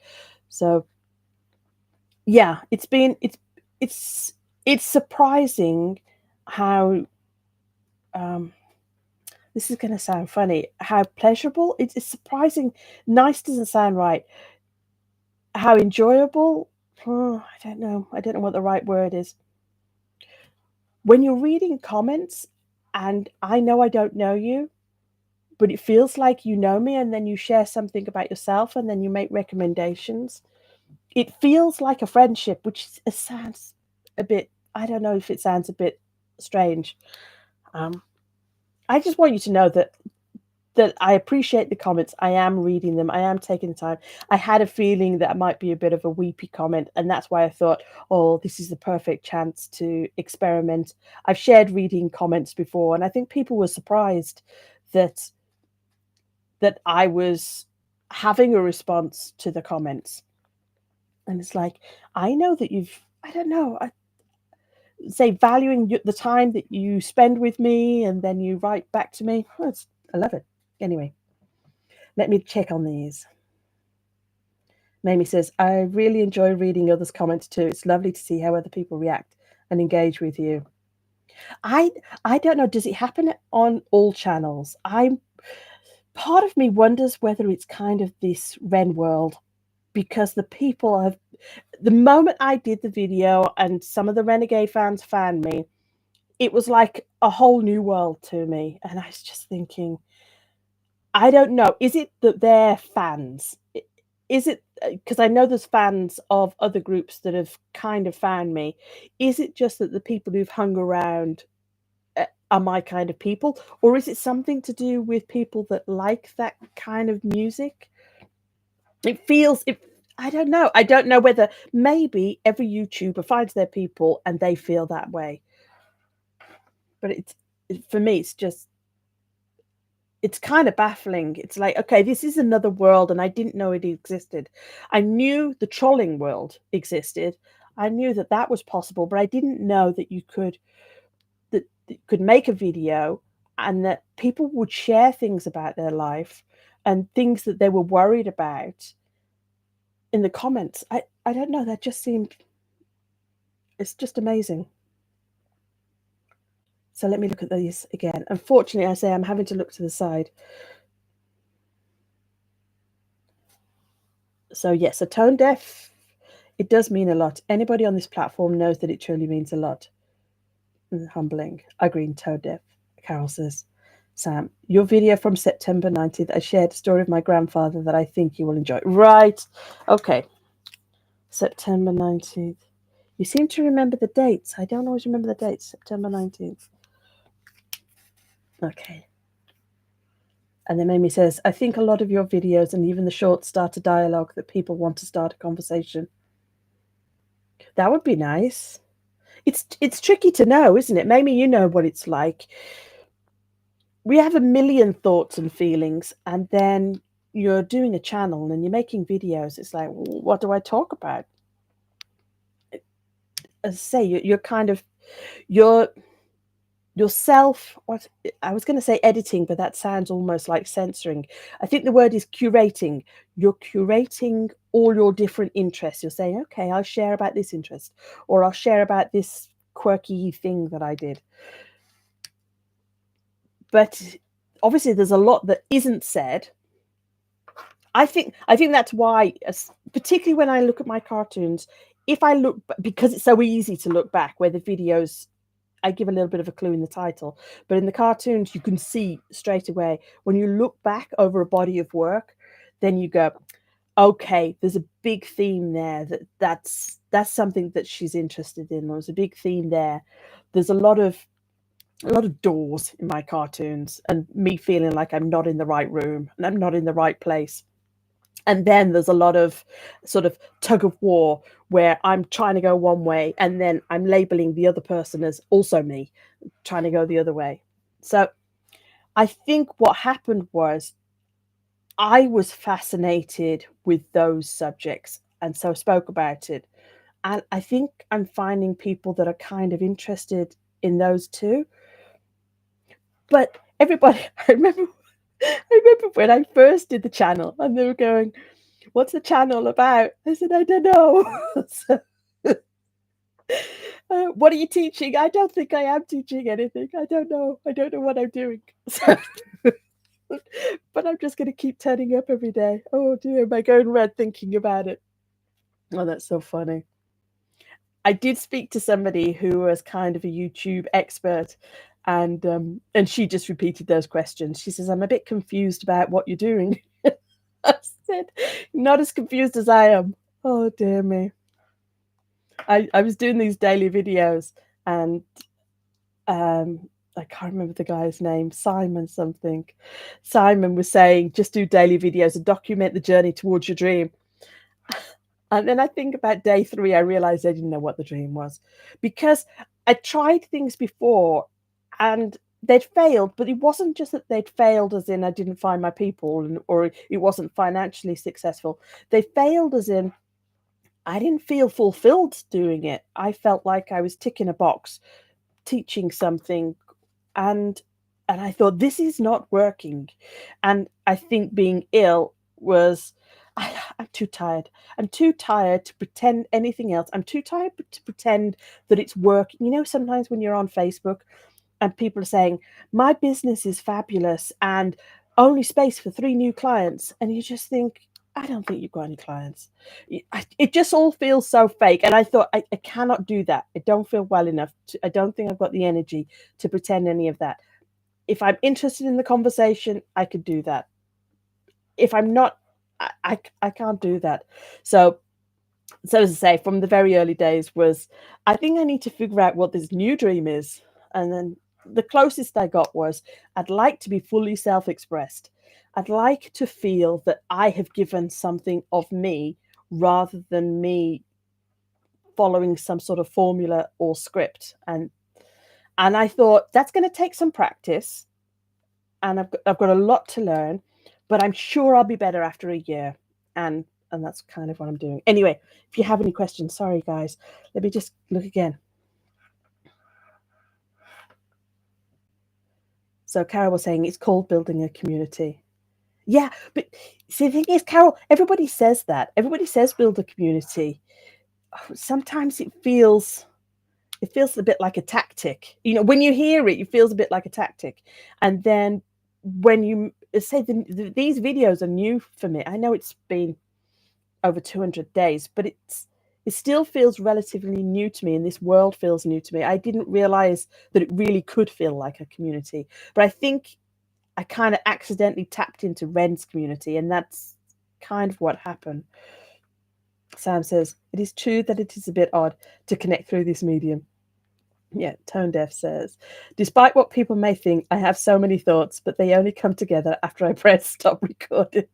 So yeah, it's surprising how, this is going to sound funny, how pleasurable, it's surprising. Nice doesn't sound right. How enjoyable, I don't know what the right word is. When you're reading comments and I know I don't know you, but it feels like you know me, and then you share something about yourself and then you make recommendations. It feels like a friendship, which sounds a bit, I don't know if it sounds a bit strange. I just want you to know that I appreciate the comments. I am reading them. I am taking the time. I had a feeling that it might be a bit of a weepy comment, and that's why I thought, oh, this is the perfect chance to experiment. I've shared reading comments before, and I think people were surprised that I was having a response to the comments. And it's like, I know that I don't know, say valuing the time that you spend with me, and then you write back to me. I love it. Anyway, let me check on these. Mamie says, I really enjoy reading others' comments too. It's lovely to see how other people react and engage with you. I don't know, does it happen on all channels? Part of me wonders whether it's kind of this Ren world, because the people have, the moment I did the video and some of the Renegade fans found me, it was like a whole new world to me. And I was just thinking, I don't know, is it that they're fans? Is it because I know there's fans of other groups that have kind of found me? Is it just that the people who've hung around are my kind of people, or is it something to do with people that like that kind of music? It feels it. I don't know. I don't know whether maybe every YouTuber finds their people and they feel that way. But for me, it's kind of baffling. It's like, okay, this is another world, and I didn't know it existed. I knew the trolling world existed. I knew that that was possible, but I didn't know that you could make a video and that people would share things about their life and things that they were worried about in the comments. I don't know. That just seemed, it's just amazing. So let me look at these again. Unfortunately, I say I'm having to look to the side. So yes, a tone deaf, it does mean a lot. Anybody on this platform knows that it truly means a lot. Humbling. I agree, tone deaf. Carol says, Sam, your video from September 19th, I shared a story of my grandfather that I think you will enjoy. Right. Okay. September 19th. You seem to remember the dates. I don't always remember the dates. September 19th. Okay. And then Mamie says, I think a lot of your videos and even the shorts start a dialogue that people want to start a conversation. That would be nice. It's tricky to know, isn't it? Mamie, you know what it's like. We have a million thoughts and feelings, and then you're doing a channel and you're making videos. It's like, what do I talk about? As I say, you're kind of, yourself, what I was going to say editing, but that sounds almost like censoring. I think the word is curating. You're curating all your different interests. You're saying, okay, I'll share about this interest, or I'll share about this quirky thing that I did. But obviously there's a lot that isn't said. I think that's why, particularly when I look at my cartoons, if I look, because it's so easy to look back, where the videos, I give a little bit of a clue in the title, but in the cartoons, you can see straight away. When you look back over a body of work, then you go, okay, there's a big theme there. That's something that she's interested in. There's a big theme there. There's a lot of doors in my cartoons, and me feeling like I'm not in the right room and I'm not in the right place. And then there's a lot of sort of tug of war where I'm trying to go one way and then I'm labeling the other person as also me trying to go the other way. So I think what happened was I was fascinated with those subjects and so spoke about it. And I think I'm finding people that are kind of interested in those too. But everybody, I remember when I first did the channel and they were going, what's the channel about? I said, I don't know. So, what are you teaching? I don't think I am teaching anything. I don't know. I don't know what I'm doing. So, but I'm just going to keep turning up every day. Oh dear, am I going red thinking about it? Oh, that's so funny. I did speak to somebody who was kind of a YouTube expert, and she just repeated those questions. She says, I'm a bit confused about what you're doing. I said, not as confused as I am. Oh dear me. I was doing these daily videos, and I can't remember the guy's name, Simon something. Simon was saying, just do daily videos and document the journey towards your dream. And then I think about day 3, I realized I didn't know what the dream was, because I tried things before and they'd failed, but it wasn't just that they'd failed as in I didn't find my people or it wasn't financially successful. They failed as in I didn't feel fulfilled doing it. I felt like I was ticking a box, teaching something, and I thought this is not working. And I think being ill was I'm too tired. I'm too tired to pretend anything else. I'm too tired to pretend that it's working. You know, sometimes when you're on Facebook and people are saying, my business is fabulous and only space for 3 new clients. And you just think, I don't think you've got any clients. It just all feels so fake. And I thought, I cannot do that. I don't feel well enough. I don't think I've got the energy to pretend any of that. If I'm interested in the conversation, I could do that. If I'm not, I can't do that. So as I say, from the very early days was, I think I need to figure out what this new dream is. And then the closest I got was, I'd like to be fully self-expressed. I'd like to feel that I have given something of me rather than me following some sort of formula or script. And I thought that's going to take some practice, and I've got a lot to learn, but I'm sure I'll be better after a year. And that's kind of what I'm doing. Anyway, if you have any questions, sorry guys, let me just look again. So Carol was saying it's called building a community. Yeah, but see, the thing is, Carol, everybody says that. Everybody says build a community. Sometimes it feels a bit like a tactic. You know, when you hear it, it feels a bit like a tactic. And then when you say these videos are new for me, I know it's been over 200 days, but it still feels relatively new to me, and this world feels new to me. I didn't realize that it really could feel like a community, but I think I kind of accidentally tapped into Ren's community, and that's kind of what happened. Sam says, it is true that it is a bit odd to connect through this medium. Yeah, Tone Deaf says, despite what people may think, I have so many thoughts, but they only come together after I press stop recording.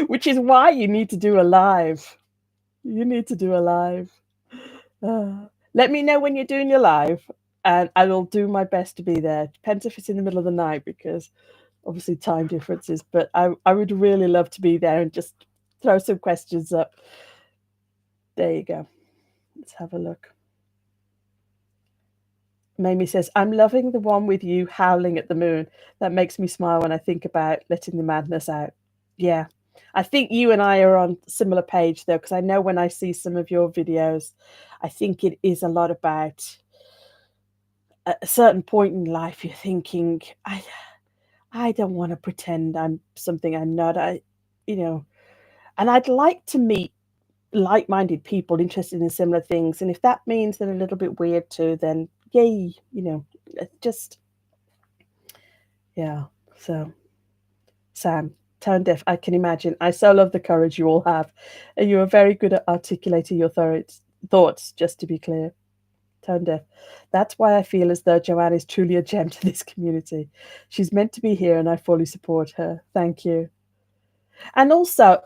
Which is why you need to do a live. You need to do a live. Let me know when you're doing your live, and I will do my best to be there. Depends if it's in the middle of the night, because obviously time differences, but I would really love to be there and just throw some questions up. There you go. Let's have a look. Mamie says, I'm loving the one with you howling at the moon. That makes me smile when I think about letting the madness out. Yeah. I think you and I are on a similar page, though, because I know when I see some of your videos, I think it is a lot about, at a certain point in life, you're thinking, I don't want to pretend I'm something I'm not. And I'd like to meet like-minded people interested in similar things. And if that means they're a little bit weird too, then yay, just, yeah. So, Sam, tone deaf, I can imagine. I so love the courage you all have. And you are very good at articulating your thoughts, just to be clear. Tone deaf. That's why I feel as though Joanne is truly a gem to this community. She's meant to be here, and I fully support her. Thank you. And also,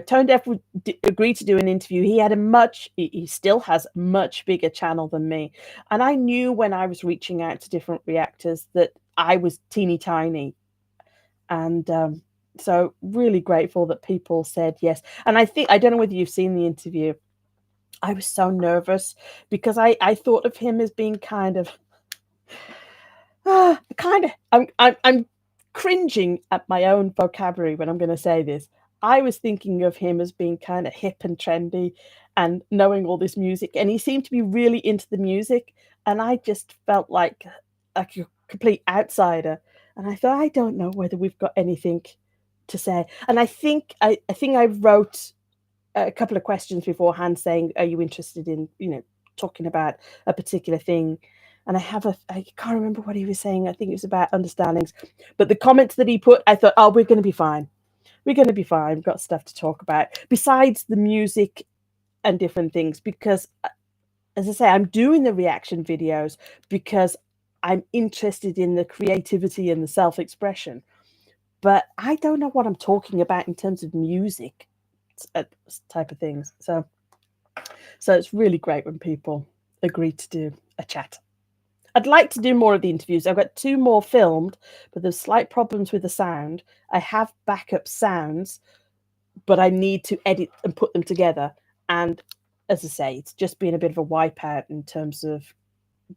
Tone Deaf would agree to do an interview. He still has a much bigger channel than me. And I knew when I was reaching out to different reactors that I was teeny tiny. And so really grateful that people said yes. And I don't know whether you've seen the interview. I was so nervous because I thought of him as being kind of, I'm cringing at my own vocabulary when I'm going to say this. I was thinking of him as being kind of hip and trendy and knowing all this music. And he seemed to be really into the music. And I just felt like a complete outsider. And I thought, I don't know whether we've got anything to say. And I think I wrote a couple of questions beforehand saying, are you interested in, talking about a particular thing? And I can't remember what he was saying. I think it was about understandings. But the comments that he put, I thought, oh, we're going to be fine. We're going to be fine. We've got stuff to talk about besides the music and different things. Because, as I say, I'm doing the reaction videos because I'm interested in the creativity and the self-expression. But I don't know what I'm talking about in terms of music type of things. So it's really great when people agree to do a chat. I'd like to do more of the interviews. I've got 2 more filmed, but there's slight problems with the sound. I have backup sounds, but I need to edit and put them together. And as I say, it's just been a bit of a wipeout in terms of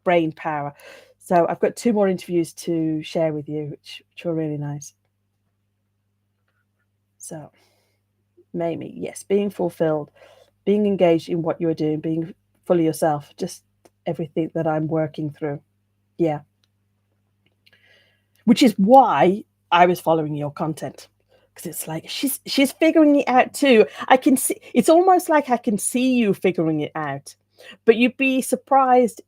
brain power. So I've got 2 more interviews to share with you, which are really nice. So Mamie, yes, being fulfilled, being engaged in what you're doing, being fully yourself, just everything that I'm working through. Yeah. Which is why I was following your content. Because it's like she's figuring it out too. I can see, it's almost like I can see you figuring it out. But you'd be surprised.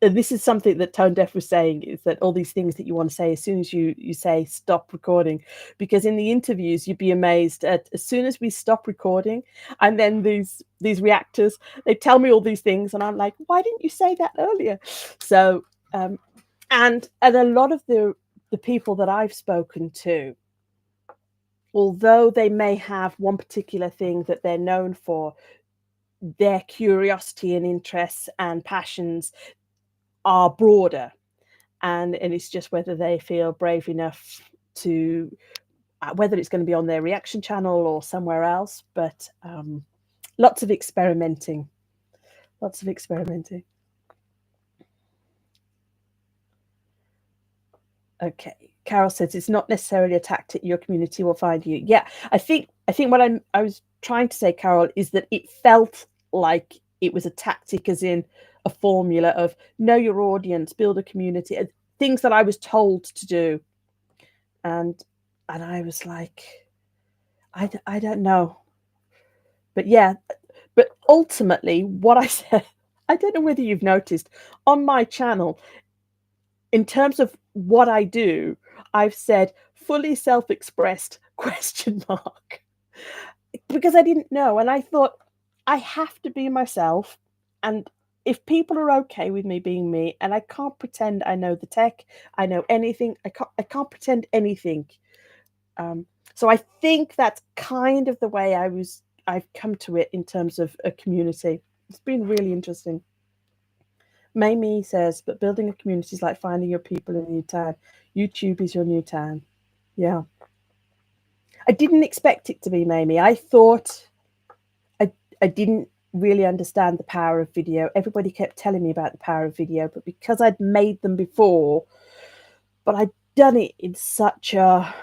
And this is something that Tone Deaf was saying, is that all these things that you want to say, as soon as you say stop recording, because in the interviews you'd be amazed at, as soon as we stop recording, and then these reactors, they tell me all these things and I'm like, why didn't you say that earlier? So and a lot of the people that I've spoken to, although they may have one particular thing that they're known for, their curiosity and interests and passions are broader. And it's just whether they feel brave enough to, whether it's going to be on their reaction channel or somewhere else. But lots of experimenting. Lots of experimenting. Okay. Carol says it's not necessarily a tactic. Your community will find you. Yeah, I think what I was trying to say, Carol, is that it felt like it was a tactic, as in a formula of know your audience, build a community, things that I was told to do, and I was like, I don't know, but yeah, but ultimately, what I said, I don't know whether you've noticed on my channel, in terms of what I do, I've said fully self-expressed question mark, because I didn't know. And I thought I have to be myself. And if people are okay with me being me, and I can't pretend I know the tech, I know anything, I can't pretend anything. So I think that's kind of the way I've come to it in terms of a community. It's been really interesting. Mamie says, but building a community is like finding your people in a new town. YouTube is your new town. Yeah. I didn't expect it to be, Mamie. I thought I didn't really understand the power of video. Everybody kept telling me about the power of video, but because I'd made them before, but I'd done it in such a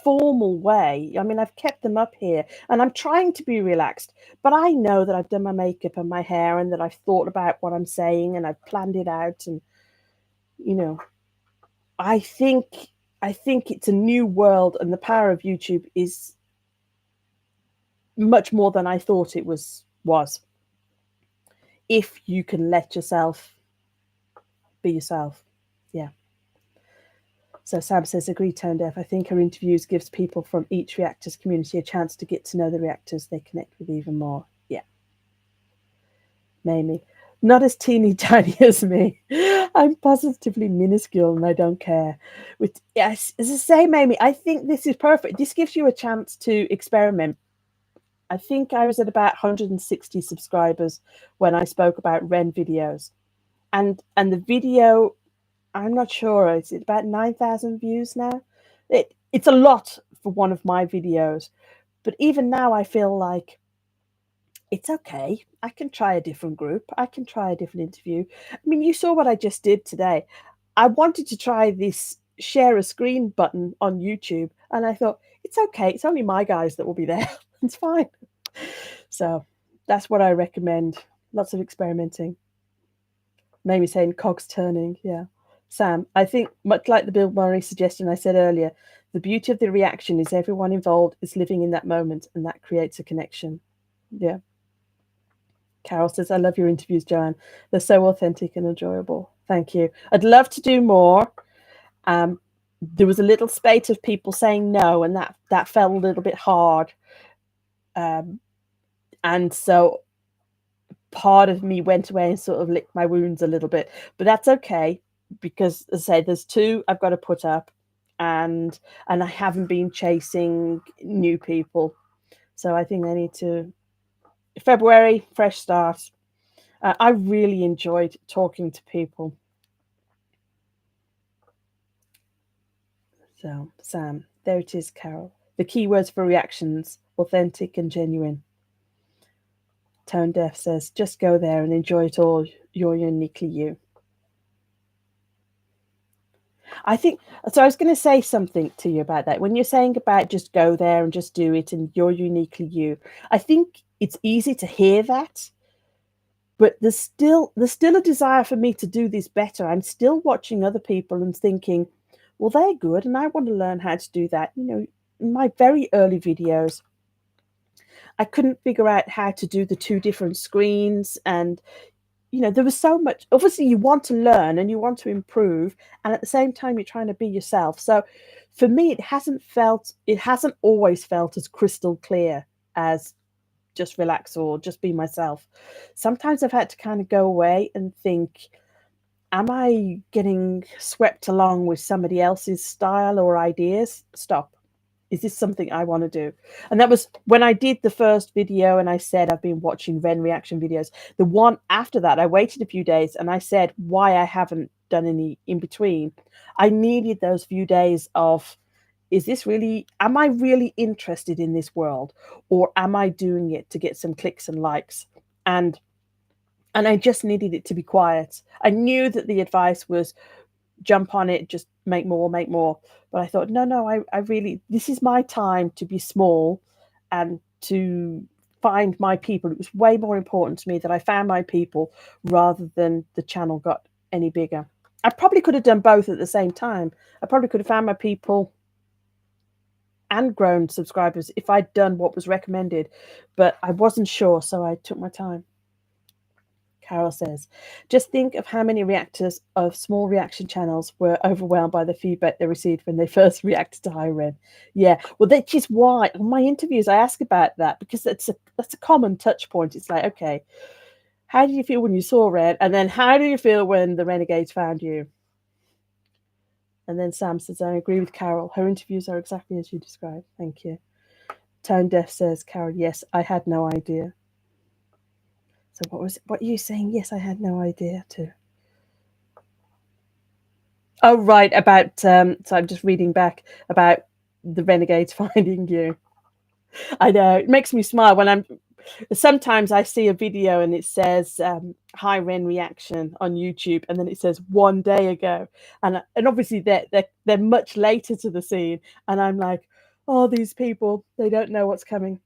formal way. I mean, I've kept them up here and I'm trying to be relaxed, but I know that I've done my makeup and my hair and that I've thought about what I'm saying and I've planned it out. And, you know, I think it's a new world, and the power of YouTube is much more than I thought it was. If you can let yourself be yourself. Yeah. So Sam says, agree, Tone Deaf. I think her interviews gives people from each reactors community a chance to get to know the reactors they connect with even more. Yeah. Mamie, not as teeny tiny as me. I'm positively minuscule and I don't care. With yes, as I say, Mamie, I think this is perfect. This gives you a chance to experiment. I think I was at about 160 subscribers when I spoke about Ren videos. And the video, I'm not sure, is it about 9,000 views now? It's a lot for one of my videos. But even now I feel like it's okay. I can try a different group. I can try a different interview. I mean, you saw what I just did today. I wanted to try this share a screen button on YouTube, and I thought, it's okay. It's only my guys that will be there. It's fine. So that's what I recommend. Lots of experimenting. Maybe saying cogs turning. Yeah. Sam, I think much like the Bill Murray suggestion I said earlier, the beauty of the reaction is everyone involved is living in that moment, and that creates a connection. Yeah. Carol says, I love your interviews, Joanne. They're so authentic and enjoyable. Thank you. I'd love to do more. There was a little spate of people saying no, and that felt a little bit hard. And so part of me went away and sort of licked my wounds a little bit. But that's okay, because, as I say, there's 2 I've got to put up, and I haven't been chasing new people. So I think I need to, February, fresh start. I really enjoyed talking to people. So, Sam, there it is, Carol. The keywords for reactions: authentic and genuine. Tone Deaf says, just go there and enjoy it all. You're uniquely you. I think so. I was going to say something to you about that. When you're saying about just go there and just do it and you're uniquely you, I think it's easy to hear that, but there's still a desire for me to do this better. I'm still watching other people and thinking, well, they're good, and I want to learn how to do that. In my very early videos, I couldn't figure out how to do the two different screens, and there was so much. Obviously, you want to learn and you want to improve, and at the same time, you're trying to be yourself. So, for me, it hasn't always felt as crystal clear as just relax or just be myself. Sometimes I've had to kind of go away and think, am I getting swept along with somebody else's style or ideas? Stop. Is this something I want to do? And that was when I did the first video and I said I've been watching Ren reaction videos. The one after that, I waited a few days and I said why I haven't done any in between. I needed those few days of, am I really interested in this world, or am I doing it to get some clicks and likes? And I just needed it to be quiet. I knew that the advice was jump on it, just make more, make more. But I thought, no, I really, this is my time to be small and to find my people. It was way more important to me that I found my people rather than the channel got any bigger. I probably could have done both at the same time. I probably could have found my people and grown subscribers if I'd done what was recommended, but I wasn't sure, so I took my time. Carol says, just think of how many reactors of small reaction channels were overwhelmed by the feedback they received when they first reacted to High Ren. Yeah, well, that's just why in my interviews I ask about that, because that's a common touch point. It's like, okay, how did you feel when you saw Ren? And then how do you feel when the Renegades found you? And then Sam says, I agree with Carol. Her interviews are exactly as you described. Thank you. Tone Deaf says, Carol, yes, I had no idea. So what are you saying? Yes, I had no idea too. Oh, right, about so I'm just reading back about the Renegades finding you. I know, it makes me smile when sometimes I see a video and it says High Ren reaction on YouTube, and then it says 1 day ago, and obviously they're much later to the scene, and I'm like, oh, these people, they don't know what's coming.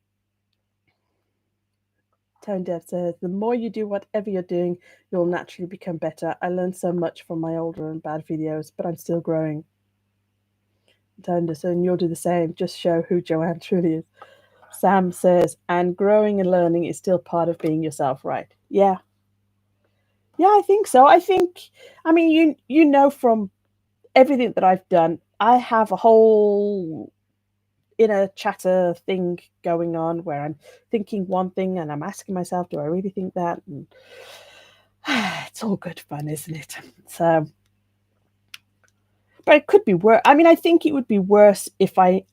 Tone Deaf says, the more you do whatever you're doing, you'll naturally become better. I learned so much from my older and bad videos, but I'm still growing. Tone Deaf says, and you'll do the same. Just show who Joanne truly is. Sam says, and growing and learning is still part of being yourself, right? Yeah. Yeah, I think so. I mean, you know, from everything that I've done, I have a whole inner chatter thing going on where I'm thinking one thing and I'm asking myself, do I really think that? And it's all good fun, isn't it? So, but it could be worse. I mean, I think it would be worse if I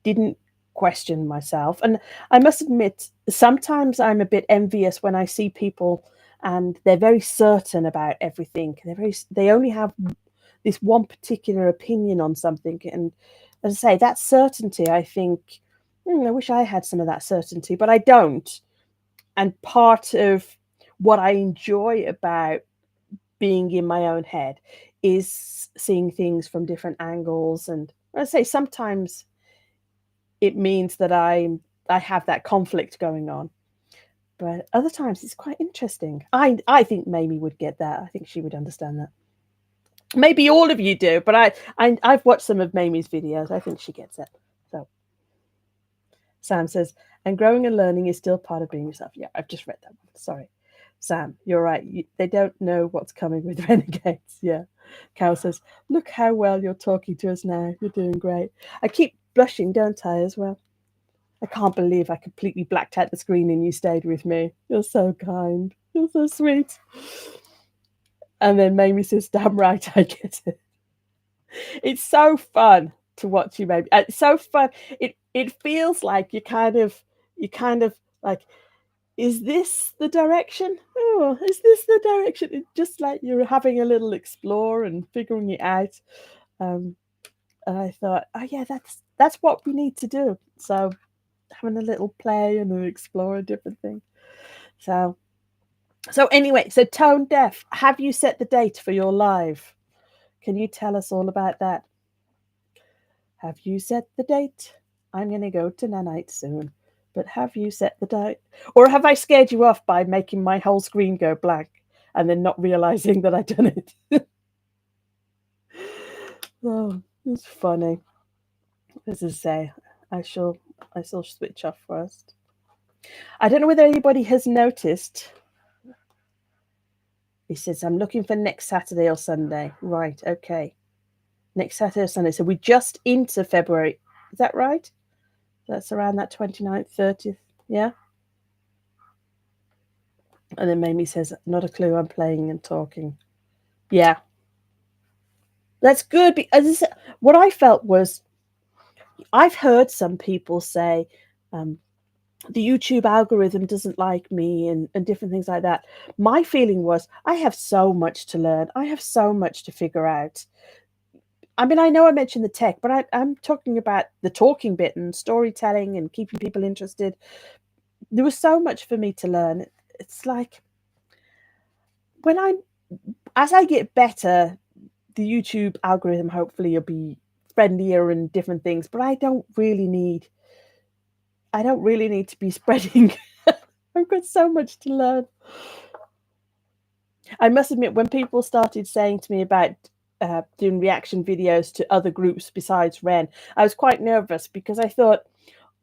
didn't question myself. And I must admit, sometimes I'm a bit envious when I see people and they're very certain about everything. They only have this one particular opinion on something, and as I say, that certainty, I think, I wish I had some of that certainty, but I don't. And part of what I enjoy about being in my own head is seeing things from different angles. And I say sometimes it means that I have that conflict going on, but other times it's quite interesting. I think Mamie would get that. I think she would understand that. Maybe all of you do, but I've watched some of Mamie's videos. I think she gets it. So Sam says, and growing and learning is still part of being yourself. Yeah, I've just read that one. Sorry. Sam, you're right. They don't know what's coming with Renegades. Yeah. Carol says, look how well you're talking to us now. You're doing great. I keep blushing, don't I, as well? I can't believe I completely blacked out the screen and you stayed with me. You're so kind. You're so sweet. And then Mamie says, damn right, I get it. It's so fun to watch you, Mamie. It's so fun. It feels like you kind of like, is this the direction? Oh, is this the direction? It's just like you're having a little explore and figuring it out. And I thought, oh yeah, that's what we need to do. So having a little play and explore a different thing. So anyway, so Tone Deaf, have you set the date for your live? Can you tell us all about that? Have you set the date? I'm going to go to Nanite soon. But have you set the date? Or have I scared you off by making my whole screen go blank and then not realizing that I'd done it? Oh, it's funny. As I say, I shall switch off first. I don't know whether anybody has noticed. He says, I'm looking for next Saturday or Sunday. Right, okay. Next Saturday or Sunday. So we're just into February. Is that right? That's around that 29th, 30th. Yeah? And then Mamie says, not a clue, I'm playing and talking. Yeah. That's good. Because what I felt was, I've heard some people say, the YouTube algorithm doesn't like me and different things like that. My feeling was, I have so much to learn. I have so much to figure out. I mean, I know I mentioned the tech, but I'm talking about the talking bit and storytelling and keeping people interested. There was so much for me to learn. It's like, as I get better, the YouTube algorithm hopefully will be friendlier and different things, but I don't really need to be spreading. I've got so much to learn. I must admit, when people started saying to me about doing reaction videos to other groups besides Ren, I was quite nervous because I thought,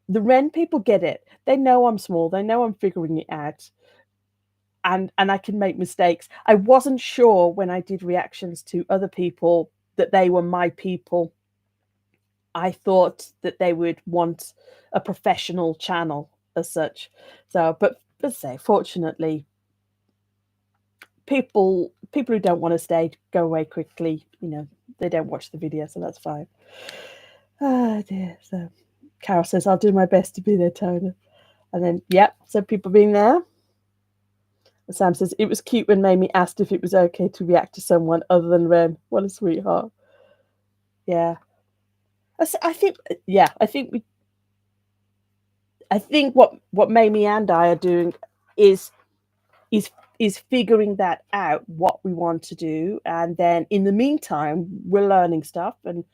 the Ren people get it. They know I'm small. They know I'm figuring it out. And I can make mistakes. I wasn't sure when I did reactions to other people that they were my people. I thought that they would want a professional channel as such. So, but let's say, fortunately, people who don't want to stay go away quickly. You know, they don't watch the video, so that's fine. Oh dear. So Carol says, I'll do my best to be there, Tona. And then, yep, so people being there. And Sam says, it was cute when Mamie asked if it was okay to react to someone other than Ren. What a sweetheart. Yeah. I think what Mamie and I are doing is figuring that out, what we want to do, and then in the meantime we're learning stuff and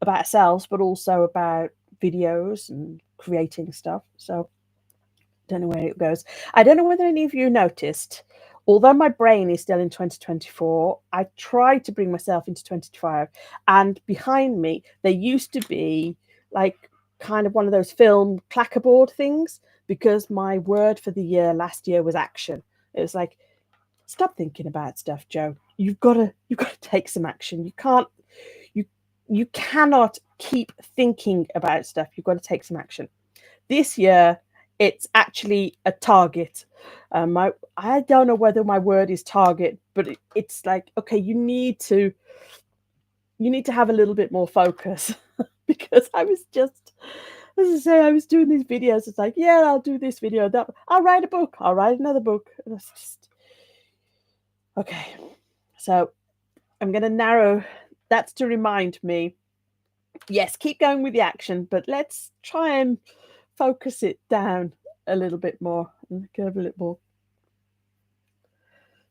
about ourselves, but also about videos and creating stuff. So don't know where it goes. I don't know whether any of you noticed, although my brain is still in 2024, I tried to bring myself into 2025, and behind me there used to be like kind of one of those film clackerboard things, because my word for the year last year was action. It was like, stop thinking about stuff, Joe. You've got to take some action. You cannot keep thinking about stuff. You've got to take some action. This year, it's actually a target. I don't know whether my word is target, but it's like, okay, you need to have a little bit more focus because I was just, as I say, I was doing these videos. It's like, yeah, I'll do this video. I'll write a book. I'll write another book. And it's just, okay. So I'm going to narrow. That's to remind me, yes, keep going with the action, but let's try and focus it down a little bit more and go a little more.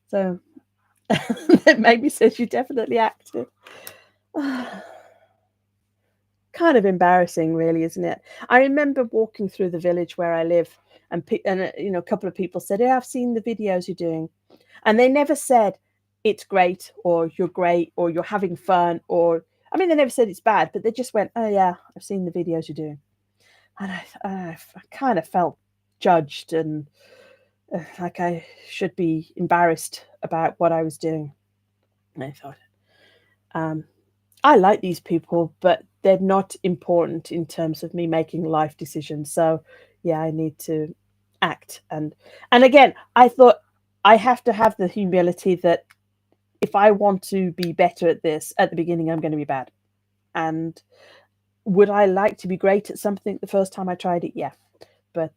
So it maybe says you're definitely active. Kind of embarrassing, really, isn't it? I remember walking through the village where I live, and a couple of people said, "Yeah, I've seen the videos you're doing," and they never said it's great or you're great or you're having fun, or I mean, they never said it's bad, but they just went, "Oh yeah, I've seen the videos you're doing," and I kind of felt judged and like I should be embarrassed about what I was doing. And I thought, I like these people, but they're not important in terms of me making life decisions. So yeah, I need to act. And again, I thought I have to have the humility that if I want to be better at this at the beginning, I'm going to be bad. And would I like to be great at something the first time I tried it? Yeah. But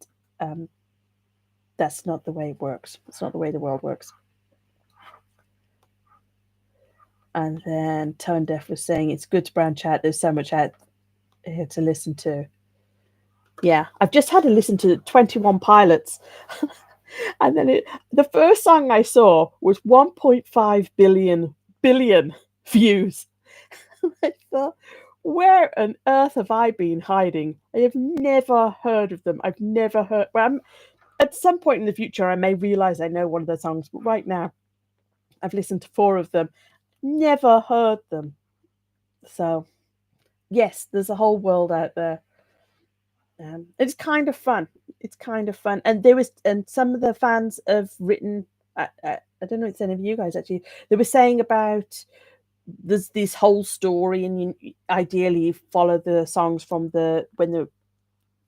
that's not the way it works. It's not the way the world works. And then Tone Deaf was saying it's good to branch out. There's so much out here to listen to. Yeah, I've just had to listen to 21 Pilots. And then the first song I saw was 1.5 billion views. I thought, where on earth have I been hiding? I have never heard of them. I've never heard. Well, at some point in the future, I may realize I know one of their songs, but right now, I've listened to 4 of them, never heard them. So, yes, there's a whole world out there. It's kind of fun. It's kind of fun, and some of the fans have written. I don't know if it's any of you guys actually. They were saying about there's this whole story, and you ideally you follow the songs from when they're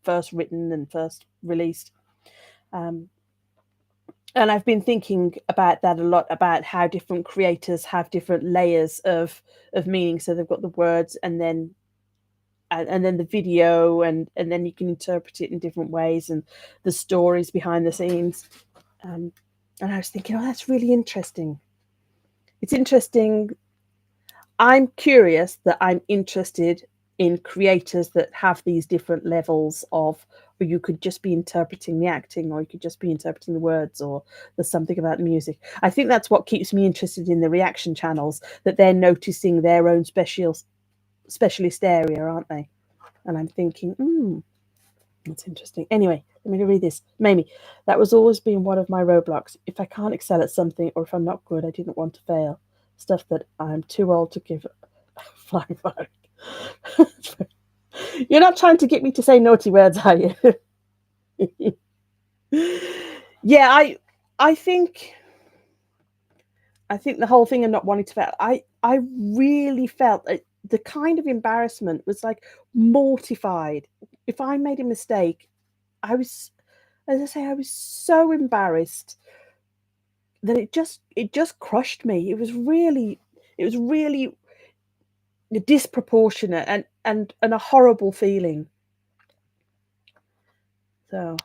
first written and first released. Um, and I've been thinking about that a lot, about how different creators have different layers of meaning. So they've got the words, and then the video, and then you can interpret it in different ways, and the stories behind the scenes. And I was thinking, oh, that's really interesting. It's interesting. I'm curious that I'm interested in creators that have these different levels of, or you could just be interpreting the acting, or you could just be interpreting the words, or there's something about the music. I think that's what keeps me interested in the reaction channels, that they're noticing their own specialist area, aren't they? And I'm thinking, that's interesting. Anyway, let me read this. Mamie, that was always been one of my roadblocks. If I can't excel at something, or if I'm not good, I didn't want to fail. Stuff that I'm too old to give flying fire. You're not trying to get me to say naughty words, are you? Yeah, I think the whole thing of not wanting to fail, I really felt the kind of embarrassment was like mortified. If I made a mistake, I was, as I say, I was so embarrassed that it just crushed me. It was really disproportionate and a horrible feeling. So,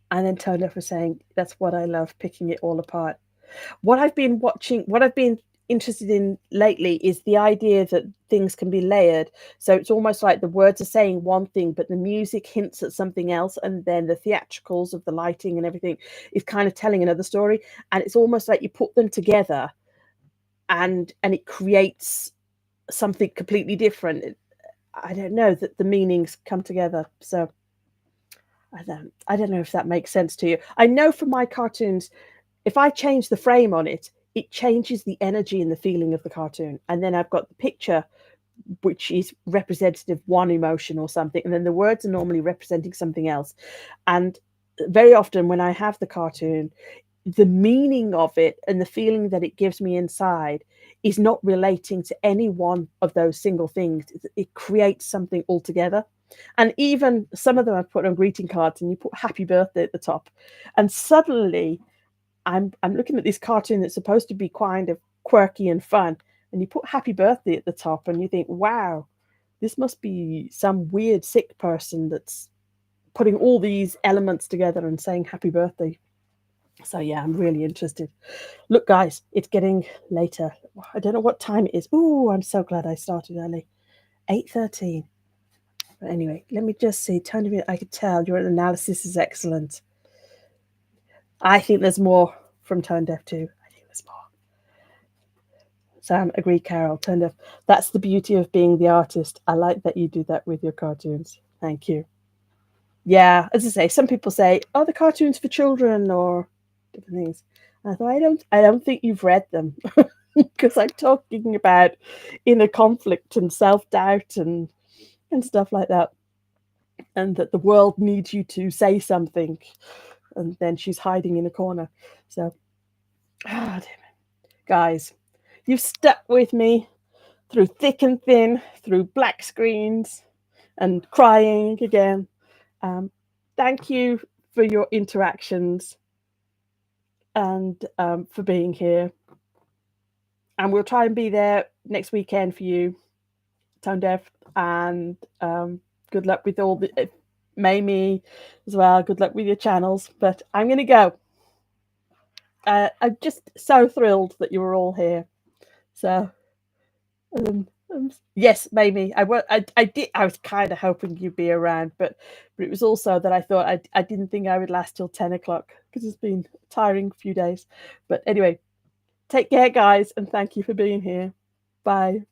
and then Tone Deaf was saying, that's what I love, picking it all apart. What I've been interested in lately is the idea that things can be layered. So it's almost like the words are saying one thing, but the music hints at something else, and then the theatricals of the lighting and everything is kind of telling another story. And it's almost like you put them together, and it creates something completely different. I don't know, that the meanings come together. So I don't know if that makes sense to you. I know from my cartoons, if I change the frame on it, it changes the energy and the feeling of the cartoon. And then I've got the picture, which is representative of one emotion or something, and then the words are normally representing something else. And very often when I have the cartoon, the meaning of it and the feeling that it gives me inside is not relating to any one of those single things. It creates something altogether. And even some of them I've put on greeting cards, and you put happy birthday at the top, and suddenly I'm looking at this cartoon that's supposed to be kind of quirky and fun, and you put happy birthday at the top, and you think, wow, this must be some weird sick person that's putting all these elements together and saying happy birthday. So yeah, I'm really interested. Look, guys, it's getting later. I don't know what time it is. Ooh, I'm so glad I started early. 8:13. But anyway, let me just see. Tony, I could tell your analysis is excellent. I think there's more from Tone Deaf too. I think there's more. Sam, agreed, Carol. Tone Deaf. That's the beauty of being the artist. I like that you do that with your cartoons. Thank you. Yeah, as I say, some people say, "Oh, the cartoons for children," or different things. And I thought, I don't think you've read them, because I'm talking about inner conflict and self doubt and stuff like that, and that the world needs you to say something, and then she's hiding in a corner. So, guys, you've stuck with me through thick and thin, through black screens and crying again. Thank you for your interactions and for being here. And we'll try and be there next weekend for you, Tone Deaf. And good luck with all the Mamie as well. Good luck with your channels. But I'm going to go. I'm just so thrilled that you were all here. So, yes, Mamie, I did. I was kind of hoping you'd be around, but it was also that I thought I didn't think I would last till 10 o'clock, because it's been a tiring few days. But anyway, take care, guys, and thank you for being here. Bye.